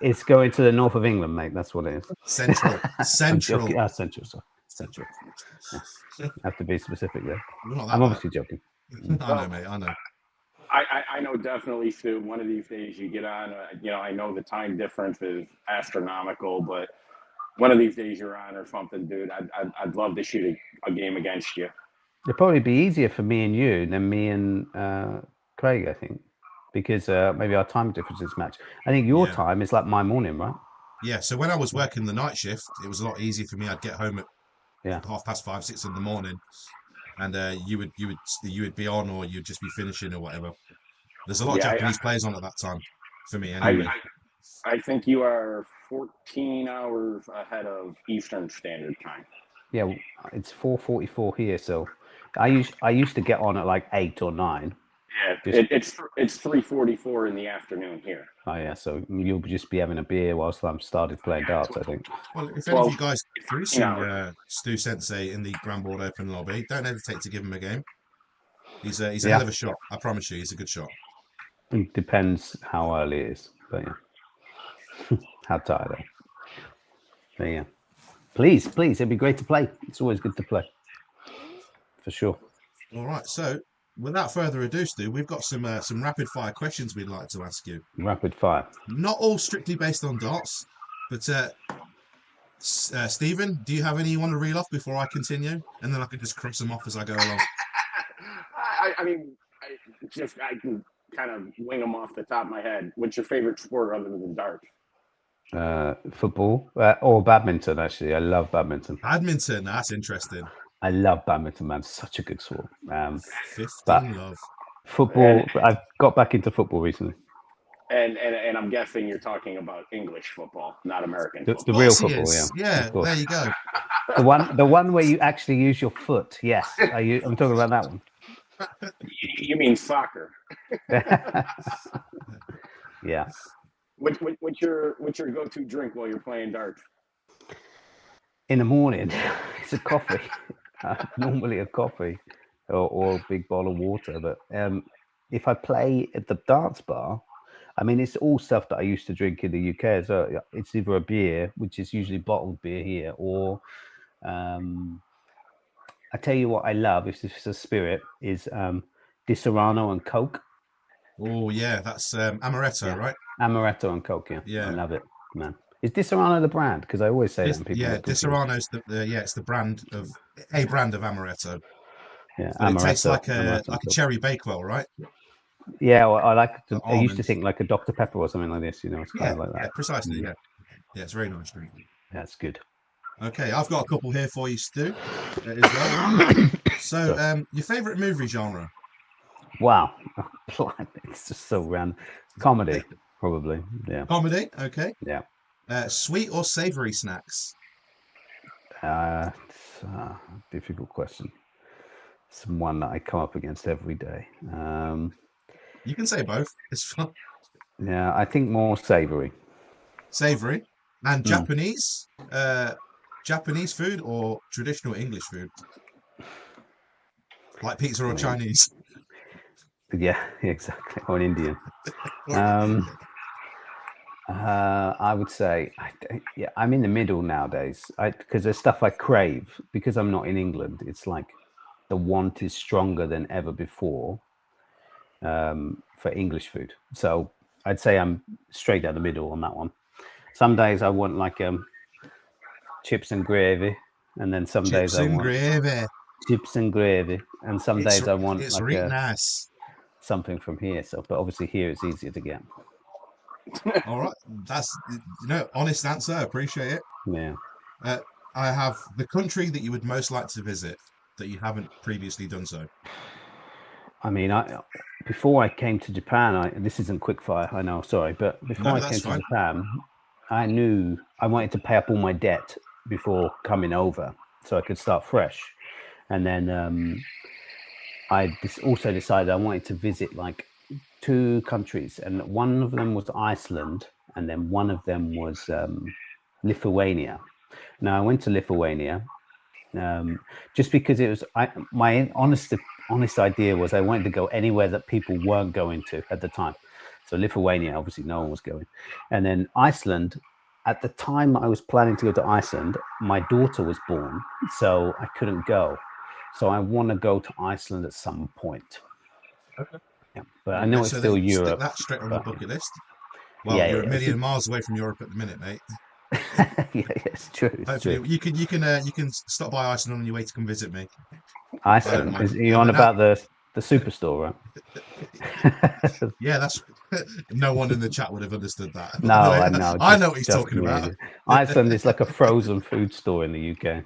It's going to the north of England, mate. That's what it is. Central. I'm Central. joking. Central, sorry. Central. Yeah. Have to be specific there. You're not that I'm bad. obviously joking. I know, mate. I know. I know definitely, Stu. One of these days you get on. I know the time difference is astronomical, but one of these days you're on or something, dude. I'd love to shoot a game against you. It'd probably be easier for me and you than me and Craig, I think, because maybe our time differences match. I think your time is like my morning, right? Yeah. So when I was working the night shift, it was a lot easier for me. I'd get home at 5:30, 6 in the morning, and you would be on, or you'd just be finishing or whatever. There's a lot of Japanese players on at that time, for me anyway. I think you are 14 hours ahead of Eastern Standard Time. Yeah, it's 4:44 here, so I used to get on at like 8 or 9. Yeah, it's 3:44 in the afternoon here. Oh yeah, so you'll just be having a beer whilst I'm started playing darts, I think. Well, if any of you guys do see Stu Sensei in the GRANBOARD Open lobby, don't hesitate to give him a game. He's a hell of a shot. I promise you, he's a good shot. It depends how early it is, but yeah, how tired I am. But yeah, please, it'd be great to play. It's always good to play, for sure. All right, so without further ado, Stu, we've got some rapid fire questions we'd like to ask you. Rapid fire. Not all strictly based on darts, but Stephen, do you have any you want to reel off before I continue, and then I can just cross them off as I go along? I mean, I can kind of wing them off the top of my head. What's your favorite sport other than darts? Football or badminton. Actually, I love badminton. Badminton, that's interesting. I love badminton, man. Such a good sport. 15 love. Football. I've got back into football recently. And I'm guessing you're talking about English football, not American football. The real football, yeah. There you go. the one where you actually use your foot. Yes, I'm talking about that one. You mean soccer? Yeah. What's your go-to drink while you're playing darts? In the morning, it's a coffee. normally a coffee or a big bottle of water. But if I play at the darts bar, I mean, it's all stuff that I used to drink in the UK. So it's either a beer, which is usually bottled beer here, or I tell you what I love, if it's a spirit, is Disaronno and Coke. Oh yeah, that's amaretto, right? Amaretto and Coke, I Yeah. love it, man. Is Disaronno the brand? Because I always say that and people Yeah, get confused. Disaronno's it's the brand of amaretto. Yeah, But it tastes amaretto, like a amaretto and Coke. cherry Bakewell, right? Yeah, well, I like to. I used to Almond. think like a Dr Pepper or something like this. It's kind Yeah, of like that. yeah, precisely. Yeah, yeah, it's a very nice drink. That's good. Okay, I've got a couple here for you, Stu, as well. So, your favorite movie genre? Wow, it's just so random. Comedy, probably. Yeah. Comedy. Okay. Yeah. Sweet or savory snacks? It's a difficult question. It's one that I come up against every day. You can say both. It's fun. Yeah, I think more savory. Savory and Japanese. Japanese food or traditional English food, like pizza or Chinese. Yeah, exactly. Or an Indian. I would say, I'm in the middle nowadays. Because there's stuff I crave because I'm not in England. It's like the want is stronger than ever before for English food. So I'd say I'm straight down the middle on that one. Some days I want like chips and gravy, and then some days I want Gravy. chips and gravy, and some days I want it's like really nice. something from here. So, but obviously here it's easier to get. All right, that's honest answer. I appreciate it. Yeah. I have the country that you would most like to visit that you haven't previously done so. I mean, before I came to Japan, this isn't quickfire, I know, sorry, but before I came to Japan, I knew I wanted to pay up all my debt before coming over so I could start fresh. And then I also decided I wanted to visit like 2 countries, and one of them was Iceland, and then one of them was Lithuania. Now I went to Lithuania just because it was my honest idea was I wanted to go anywhere that people weren't going to at the time. So Lithuania, obviously no one was going. And then Iceland, at the time I was planning to go to Iceland, my daughter was born, so I couldn't go. So I want to go to Iceland at some point. Okay. Yeah, but I know it's still Europe. Stick that straight on your bucket list. Well, Yeah, you're a million miles away from Europe at the minute, mate. Yeah, it's true. Hopefully, you can stop by Iceland on your way to come visit me. Iceland? Is you on about the superstore, right? Yeah, that's no one in the chat would have understood that. No, I know. I know what he's talking about. Iceland is like a frozen food store in the UK.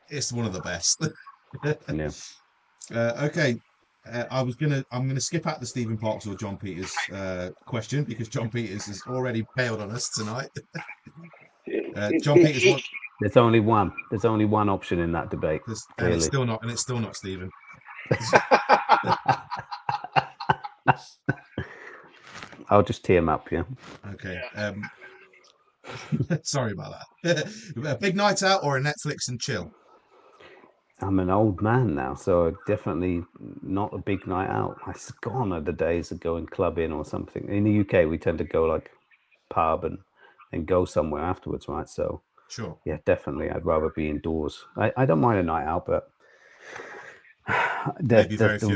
It's one of the best. Yeah. Okay. I'm gonna skip out the Stephen Parks or John Peters question because John Peters has already bailed on us tonight. John Peters. There's only one. There's only one option in that debate. And it's still not Stephen. I'll just tee him up. Yeah. Okay. Sorry about that. A big night out or a Netflix and chill? I'm an old man now, so definitely not a big night out. Gone are the days of going clubbing or something. In the UK, we tend to go like pub and go somewhere afterwards, right? So sure. Yeah, definitely. I'd rather be indoors. I don't mind a night out, but the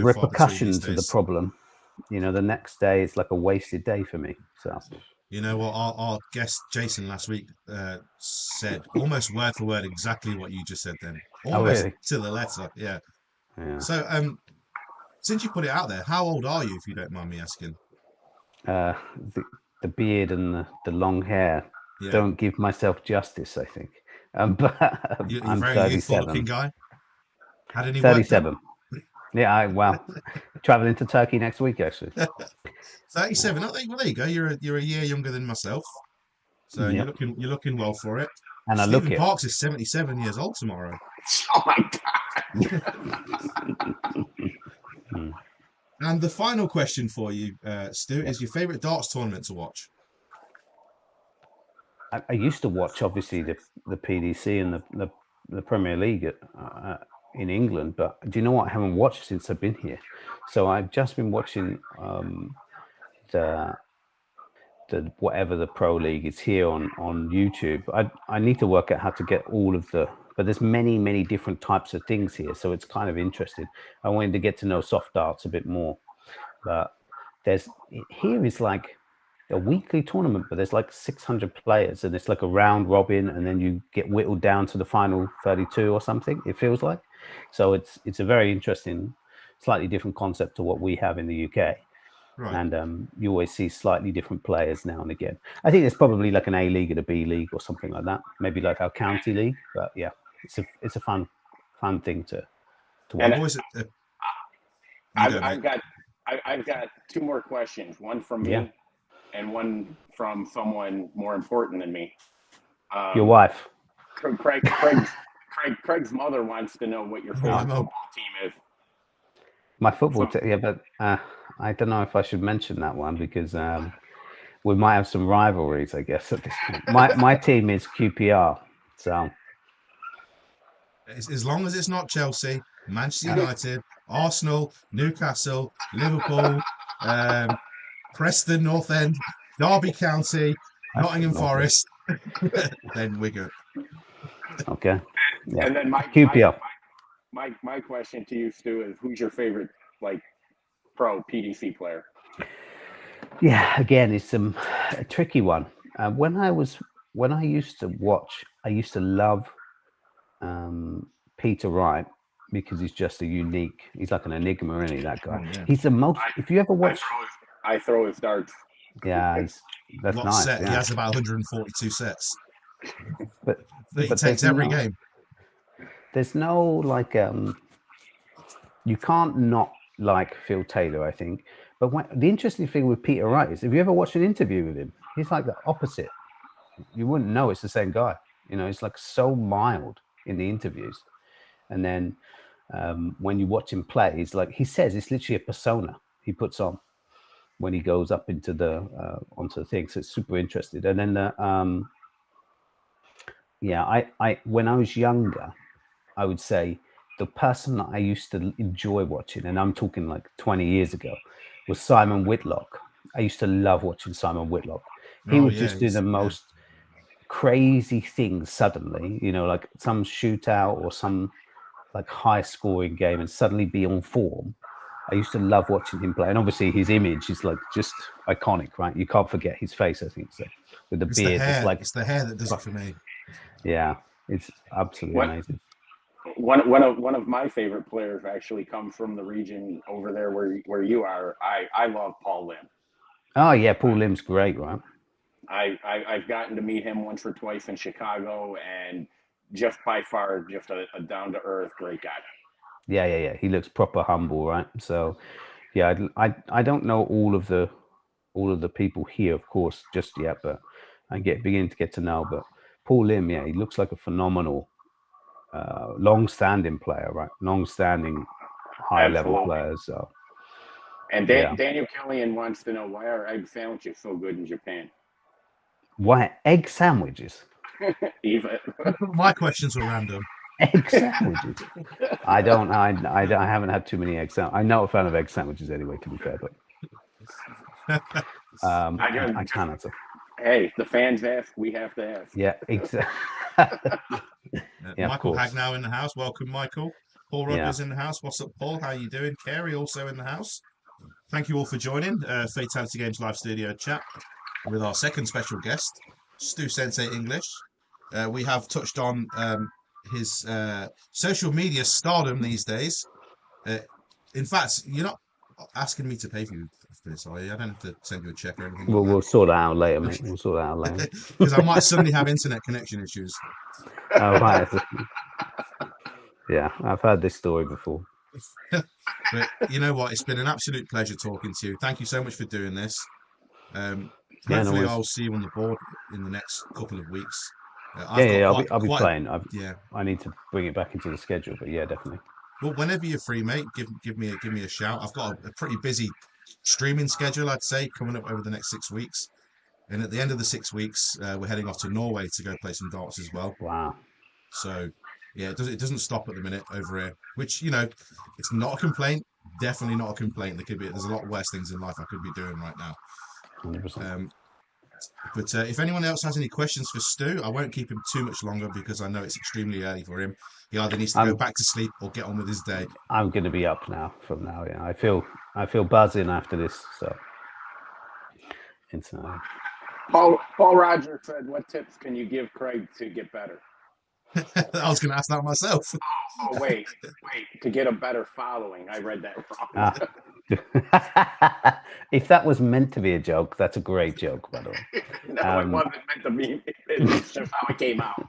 repercussions of the problem, the next day it's like a wasted day for me. So you know what, our guest Jason last week said almost word for word exactly what you just said then. Almost to the letter. Yeah. So since you put it out there, how old are you, if you don't mind me asking? The beard and the long hair don't give myself justice, I think. But you're I'm very 37. looking guy. Had any 37. Yeah, traveling to Turkey next week actually. 37. Oh, well, there you go. You're a year younger than myself, so you're looking well for it. And Stephen Parks is 77 years old tomorrow. Oh my God! And the final question for you, Stu, is your favourite darts tournament to watch? I used to watch obviously the PDC and the the Premier League in England, but do you know what? I haven't watched since I've been here. So I've just been watching the whatever the Pro League is here on YouTube. I need to work out how to get all of the, but there's many different types of things here, so it's kind of interesting. I wanted to get to know soft darts a bit more, but here is like a weekly tournament, but there's like 600 players, and it's like a round robin, and then you get whittled down to the final 32 or something, it feels like. So it's a very interesting, slightly different concept to what we have in the UK. Right. And you always see slightly different players now and again. I think there's probably like an A League and a B League or something like that, maybe like our county league. But yeah, it's a fun thing to watch. I've got two more questions. One from me, and one from someone more important than me. Your wife. Craig's mother wants to know what your favorite football team is. My football team, yeah, but I don't know if I should mention that one because we might have some rivalries, I guess, at this point. My team is QPR, so as long as it's not Chelsea, Manchester United, Arsenal, Newcastle, Liverpool, Preston North End, Derby County, Nottingham Forest, then we're good. Okay. Yeah. And then QPR. My question to you, Stu, is who's your favorite pro PDC player? Yeah, again, it's a tricky one. When I used to watch, I used to love Peter Wright because he's just he's like an enigma, isn't he, that guy? Oh, yeah. He's the most, if you ever watch... I throw his darts. Yeah, that's nice. Set? Yeah. He has about 142 sets. But he takes every game. There's no, like, you can't not like Phil Taylor, I think. But the interesting thing with Peter Wright is, if you ever watched an interview with him, he's like the opposite. You wouldn't know it's the same guy. You know, it's like so mild in the interviews. And then when you watch him play, it's like, he says it's literally a persona he puts on when he goes up into onto the thing. So it's super interesting. And then, when I was younger, I would say the person that I used to enjoy watching, and I'm talking like 20 years ago, was Simon Whitlock. I used to love watching Simon Whitlock. He would just do the most crazy things suddenly, you know, like some shootout or some like high scoring game, and suddenly be on form. I used to love watching him play. And obviously his image is like just iconic, right? You can't forget his face, I think so. With the beard. It's the hair that does it for me. Yeah, it's absolutely amazing. One of my favorite players actually comes from the region over there where you are. I love Paul Lim. Oh yeah, Paul Lim's great, right? I've gotten to meet him once or twice in Chicago, and just by far just a down to earth great guy. Yeah. He looks proper humble, right? So yeah, I don't know all of the people here, of course, just yet, but I beginning to get to know. But Paul Lim, yeah, he looks like a phenomenal long-standing player, right? Long-standing high-level players. So. And Daniel Killian wants to know, why are egg sandwiches so good in Japan? Why egg sandwiches? Even my questions were random. Egg sandwiches. I haven't had too many egg sandwiches. I'm not a fan of egg sandwiches anyway, to be fair, but I can't answer. Hey, the fans ask, we have to ask. Yeah, exactly. Michael Hagnow in the house. Welcome, Michael. Paul Rogers in the house. What's up, Paul? How you doing? Carey also in the house. Thank you all for joining Fatality Games live studio chat with our second special guest, Stu Sensei English. We have touched on his social media stardom these days. In fact, you're not asking me to pay for you for this, are you? I don't have to send you a check or anything. Well, we'll sort that out later, mate. We'll sort that out later. Because I might suddenly have internet connection issues. Oh, right. Yeah, I've heard this story before. But you know what? It's been an absolute pleasure talking to you. Thank you so much for doing this. Hopefully, I'll see you on the board in the next couple of weeks. I'll be playing. I need to bring it back into the schedule, but yeah, definitely. Well, whenever you're free, mate, give me a shout. I've got a pretty busy streaming schedule, I'd say, coming up over the next 6 weeks. And at the end of the 6 weeks, we're heading off to Norway to go play some darts as well. Wow. So Yeah, it doesn't stop at the minute over here, which, you know, it's not a complaint. Definitely not a complaint. There's a lot worse things in life I could be doing right now. 100%. But if anyone else has any questions for Stu, I won't keep him too much longer because I know it's extremely early for him. He either needs to go back to sleep or get on with his day. I'm going to be up now from now. Yeah, I feel buzzing after this. So it's Paul Rogers said, "What tips can you give Craig to get better?" I was going to ask that myself. Oh, wait, to get a better following. I read that wrong. If that was meant to be a joke, that's a great joke, by the way. No, it wasn't meant to be. It's just how it came out.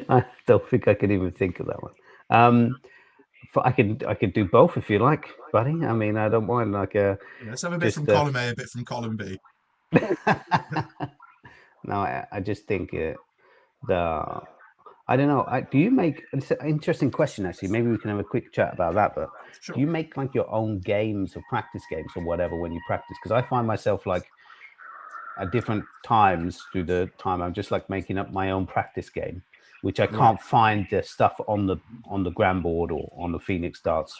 I don't think I could even think of that one. I could do both if you like, buddy. I mean, I don't mind. Like, let's have a bit from column A, a bit from column B. No, I just think I don't know. Do you make? It's an interesting question, actually. Maybe we can have a quick chat about that. But Sure. do you make like your own games or practice games or whatever when you practice? Because I find myself like at different times through the time, I'm just like making up my own practice game, which I can't find the stuff on the GRANBOARD or on the Phoenix Darts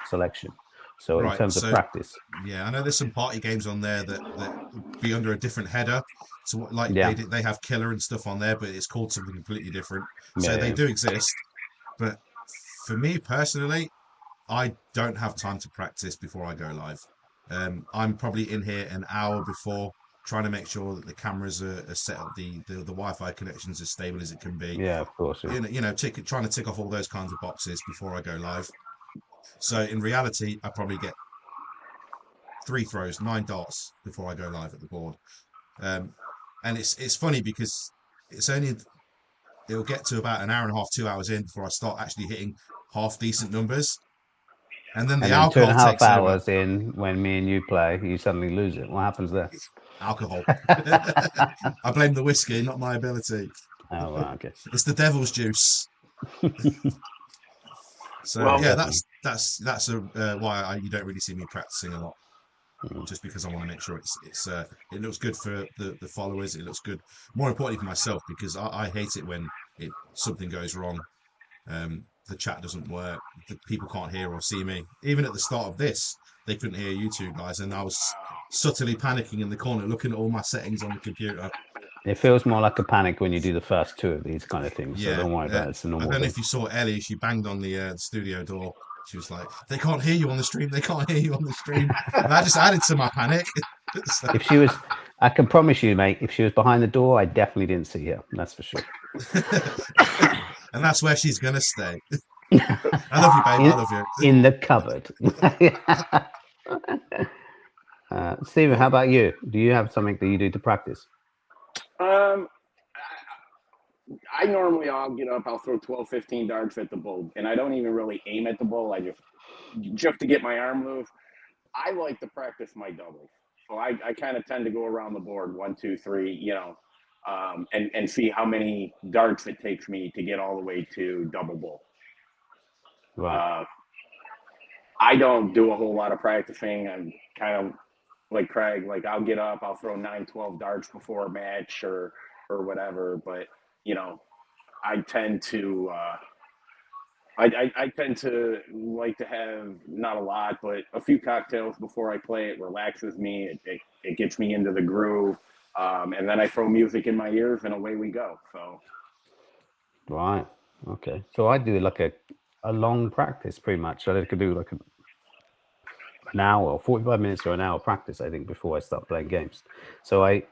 selection. So in terms of practice, yeah, I know there's some party games on there that be under a different header. So like they have killer and stuff on there, but it's called something completely different. So they do exist. But for me personally, I don't have time to practice before I go live. I'm probably in here an hour before, trying to make sure that the cameras are set up, the Wi-Fi connection's as stable as it can be. Yeah, of course. Yeah. You know, trying to tick off all those kinds of boxes before I go live. So in reality, I probably get 3 throws, 9 darts before I go live at the board. And it's funny because it'll get to about an hour and a half, 2 hours in before I start actually hitting half decent numbers. And then the alcohol 2.5 hours in, when me and you play, you suddenly lose it. What happens there? Alcohol. I blame the whiskey, not my ability. Oh, right, okay. It's the devil's juice. So Well, yeah, that's why you don't really see me practicing a lot, just because I want to make sure it looks good for the followers. It looks good, more importantly for myself, because I hate it when something goes wrong. The chat doesn't work. The people can't hear or see me. Even at the start of this, they couldn't hear you two guys, and I was subtly panicking in the corner, looking at all my settings on the computer. It feels more like a panic when you do the first 2 of these kind of things. Yeah, so don't worry about it. It's a normal I don't know thing. if you saw Ellie. She banged on the studio door. She was like, "They can't hear you on the stream. They can't hear you on the stream." And that just added to my panic. So. If she was, I can promise you, mate, if she was behind the door, I definitely didn't see her. That's for sure. And that's where she's gonna stay. I love you, babe. I love you. In the cupboard. Stephen, how about you? Do you have something that you do to practice? I normally, I'll get up, I'll throw 12, 15 darts at the bull, and I don't even really aim at the bull. I just to get my arm moved. I like to practice my doubles. So I kind of tend to go around the board, 1, 2, 3, you know, and see how many darts it takes me to get all the way to double bull. Right. I don't do a whole lot of practicing. I'm kind of like Craig, like I'll get up, I'll throw 9, 12 darts before a match or whatever. But, you know, I tend to I tend to like to have not a lot, but a few cocktails before I play. It relaxes me. It gets me into the groove. And then I throw music in my ears and away we go. So. Right. Okay. So I do like a long practice pretty much. I could do like an hour or 45 minutes or an hour practice, I think, before I start playing games. So I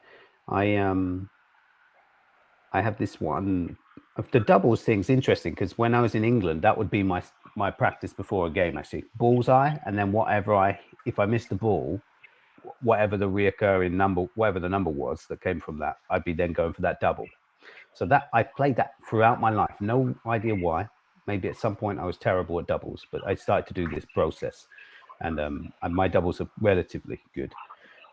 have this one of the doubles thing's interesting because when I was in England, that would be my practice before a game, actually. Bullseye, and then if I missed the ball, whatever the reoccurring number, whatever the number was that came from that, I'd be then going for that double. So that I played that throughout my life. No idea why. Maybe at some point I was terrible at doubles, but I started to do this process, and my doubles are relatively good.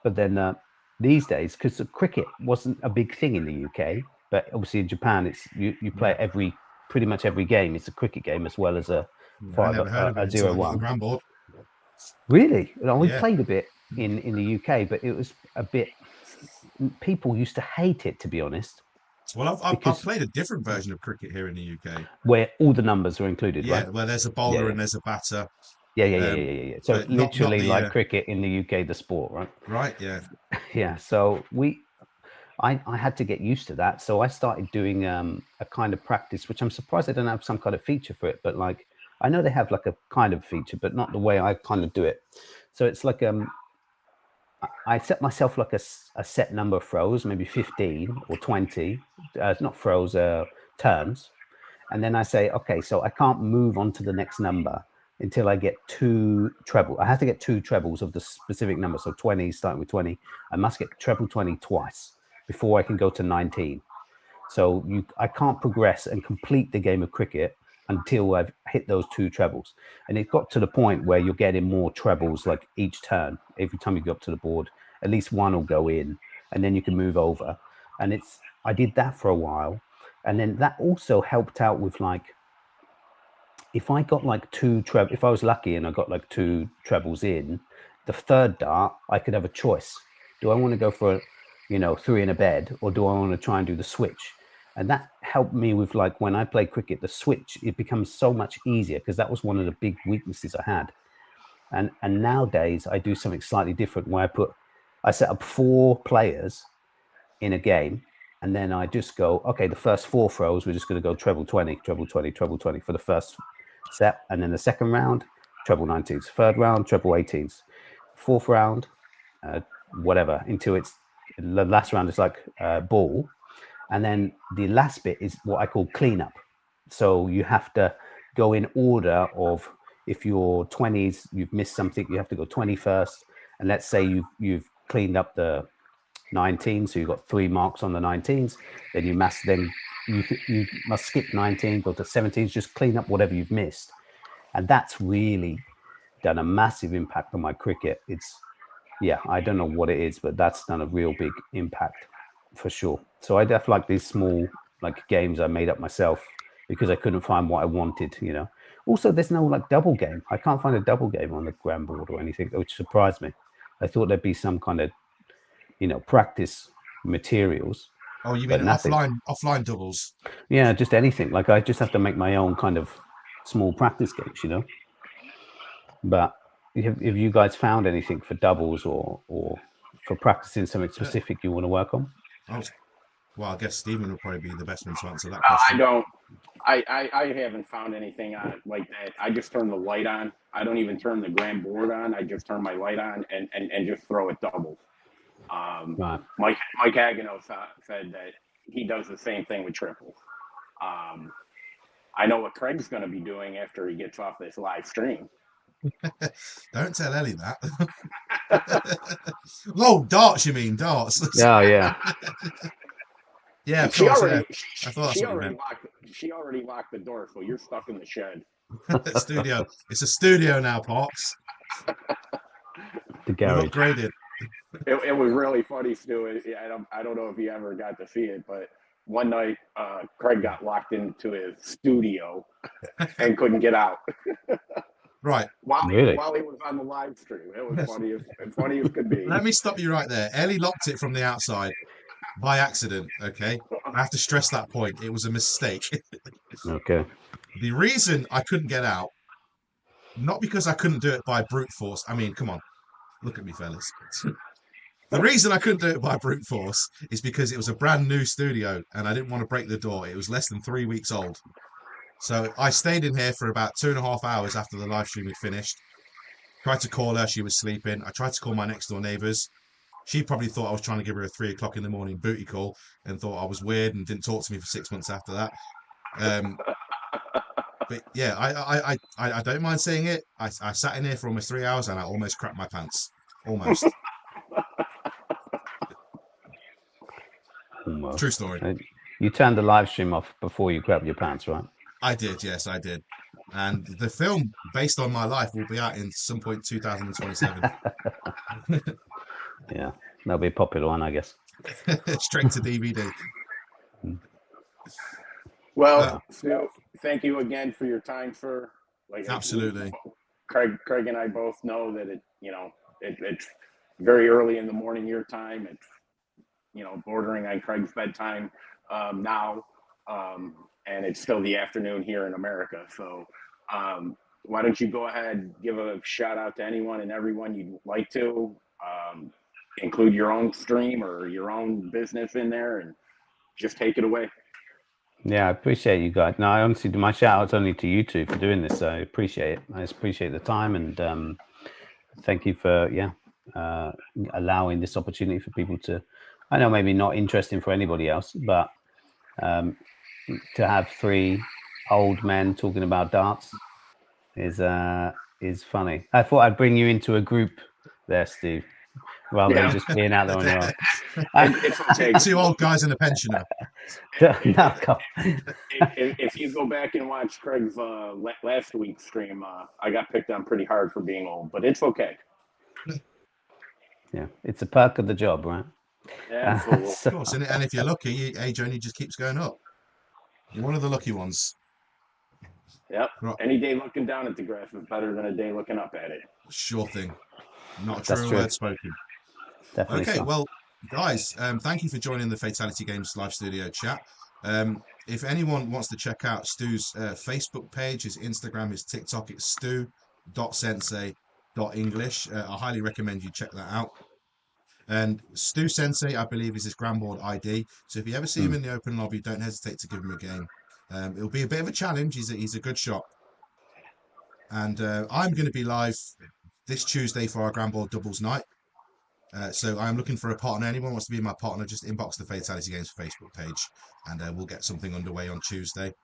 But then these days, because the cricket wasn't a big thing in the UK, but obviously in Japan, it's you play pretty much every game. It's a cricket game as well as a 0-1. GRANBOARD. Really? We played a bit in the UK, but it was a bit. People used to hate it, to be honest. Well, I've because played a different version of cricket here in the UK. where all the numbers are included, Yeah, right? where there's a bowler Yeah, and there's a batter. yeah. So But not literally the like cricket in the UK, the sport, right? right. Yeah. Yeah. So I had to get used to that. So I started doing a kind of practice, which I'm surprised they don't have some kind of feature for it. But like, I know they have like a kind of feature, but not the way I kind of do it. So it's like I set myself like a set number of throws, maybe 15 or 20, not throws, turns. And then I say, okay, so I can't move on to the next number until I get two treble. I have to get two trebles of the specific number. So 20, starting with 20, I must get treble 20 twice before I can go to 19. So I can't progress and complete the game of cricket until I've hit those two trebles. And it got to the point where you're getting more trebles like each turn. Every time you go up to the board, at least one will go in, and then you can move over. And I did that for a while. And then that also helped out with like, if I got like if I was lucky and I got like two trebles in, the third dart, I could have a choice. Do I want to go for, three in a bed, or do I want to try and do the switch? And that helped me with like when I play cricket, the switch, it becomes so much easier because that was one of the big weaknesses I had. And nowadays I do something slightly different where I set up 4 players in a game, and then I just go, okay, the first 4 throws, we're just going to go treble 20, treble 20, treble 20 for the first set. And then the second round, treble 19s, third round, treble 18s, fourth round, whatever, until it's the last round is like ball. And then the last bit is what I call cleanup. So you have to go in order of, if you're 20s, you've missed something, you have to go 20 first. And let's say you've cleaned up the 19, so you've got 3 marks on the 19s. Then you must skip 19, go to 17s, just clean up whatever you've missed. And that's really done a massive impact on my cricket. I don't know what it is, but that's done a real big impact for sure. So I definitely like these small like games I made up myself because I couldn't find what I wanted, Also, there's no like double game. I can't find a double game on the GRANBOARD or anything, which surprised me. I thought there'd be some kind of, practice materials, Oh, you mean but an nothing. offline doubles? Yeah, just anything. Like I just have to make my own kind of small practice games, But have you guys found anything for doubles or for practicing something specific you want to work on? Well, I guess Stephen would probably be the best one to answer that I question. don't. I haven't found anything on it like that. I just turn the light on. I don't even turn the GRANBOARD on. I just turn my light on and just throw it doubles. Right. Mike Hagano said that he does the same thing with triples. I know what Craig's going to be doing after he gets off this live stream. Don't tell Ellie that. Oh, darts, you mean darts? Yeah. Yeah, of She course. already, I thought that's what you meant. She already locked the door, so you're stuck in the shed. Studio. It's a studio now, Pops. The We've garage. upgraded. It was really funny, Stu. I don't know if you ever got to see it, but one night Craig got locked into his studio and couldn't get out. Right. While Really? he was on the live stream. It was funny as could be. Let me stop you right there. Ellie locked it from the outside by accident. Okay. I have to stress that point. It was a mistake. Okay. The reason I couldn't get out, not because I couldn't do it by brute force. I mean, come on. Look at me, fellas. The reason I couldn't do it by brute force is because it was a brand new studio and I didn't want to break the door. It was less than 3 weeks old. So I stayed in here for about 2.5 hours after the live stream had finished. Tried to call her, she was sleeping. I tried to call my next door neighbours. She probably thought I was trying to give her a 3 o'clock in the morning booty call and thought I was weird and didn't talk to me for 6 months after that. But yeah, I don't mind saying it. I sat in here for almost 3 hours and I almost crapped my pants. Almost. Almost. True story. You turned the live stream off before you grabbed your pants, right? I did, yes, I did. And the film, based on my life, will be out in some point 2027. Yeah, that'll be a popular one, I guess. Straight to DVD. Well, Stu, thank you again for your time, sir. Absolutely. Craig and I both know that it's very early in the morning your time. It's bordering on Craig's bedtime. now, and it's still the afternoon here in America. So why don't you go ahead, give a shout out to anyone and everyone you'd like to, include your own stream or your own business in there, and just take it away. Yeah, I appreciate you guys. No, I honestly, my shout out's only to you two for doing this. So I appreciate it. I just appreciate the time, and thank you for allowing this opportunity for people to. I know maybe not interesting for anybody else, but to have three old men talking about darts is funny. I thought I'd bring you into a group there, Steve, rather than just being out there on your own. It's okay. 2 old guys and a pensioner. No, if you go back and watch Craig's last week's stream, I got picked on pretty hard for being old, but it's okay. Yeah, it's a perk of the job, right? Yeah, Of course, and if you're lucky, age only just keeps going up. You're one of the lucky ones. Yep. Right. Any day looking down at the graph is better than a day looking up at it. Sure thing. Not a That's true true. word spoken. Definitely. Okay, so. well, guys, thank you for joining the Fatality Games live studio chat. If anyone wants to check out Stu's Facebook page, his Instagram, his TikTok, it's stu.sensei.english. I highly recommend you check that out. And Stu Sensei, I believe, is his GRANBOARD ID. So if you ever see him in the open lobby, don't hesitate to give him a game. It'll be a bit of a challenge. He's a good shot. And I'm going to be live this Tuesday for our GRANBOARD doubles night. So I'm looking for a partner. Anyone wants to be my partner, just inbox the Fatality Games Facebook page, and we'll get something underway on Tuesday.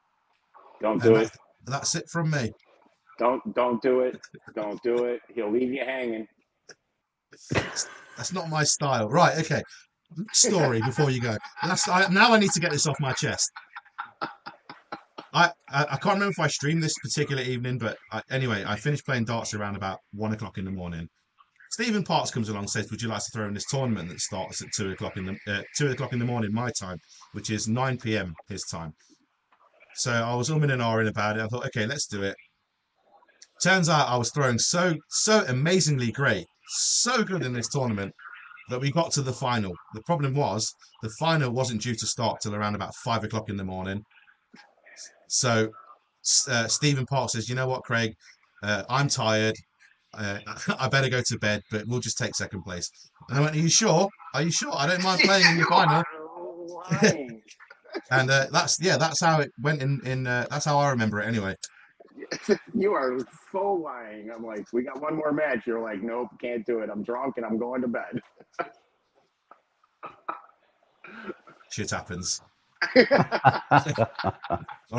Don't do it. That's it from me. Don't do it. Don't do it. He'll leave you hanging. That's not my style. Right, okay. Story before you go. Now I need to get this off my chest. I can't remember if I streamed this particular evening, but anyway, I finished playing darts around about 1 o'clock in the morning. Stephen Parks comes along and says, "Would you like to throw in this tournament that starts at 2 o'clock in the morning my time, which is 9 p.m. his time?" So I was umming and ahhing about it. I thought, okay, let's do it. Turns out I was throwing so amazingly great, so good in this tournament that we got to the final. The problem was the final wasn't due to start till around about 5 o'clock in the morning. So Stephen Parks says, "You know what, Craig? I'm tired. I better go to bed, but we'll just take second place." And I went, "Are you sure? Are you sure? I don't mind playing in the final." And that's how it went in that's how I remember it anyway. You are so lying. I'm like, we got one more match. You're like, nope, can't do it. I'm drunk and I'm going to bed. Shit happens. All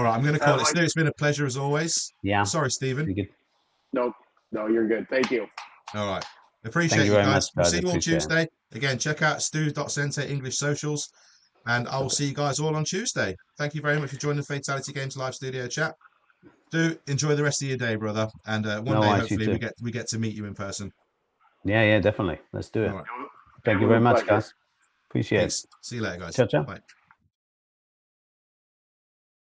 right, I'm going to call it. Stu, it's been a pleasure as always. Yeah. Sorry, Stephen. Nope. No, you're good. Thank you. All right. Appreciate you guys. We'll see you on Tuesday. Again, check out stu.sensei English socials, and I will see you guys all on Tuesday. Thank you very much for joining the Fatality Games live studio chat. Stu, enjoy the rest of your day, brother, and one day hopefully we get to meet you in person. Yeah, definitely. Let's do it. All right. Thank you very much, guys. Appreciate it. See you later, guys. Ciao, ciao. Bye.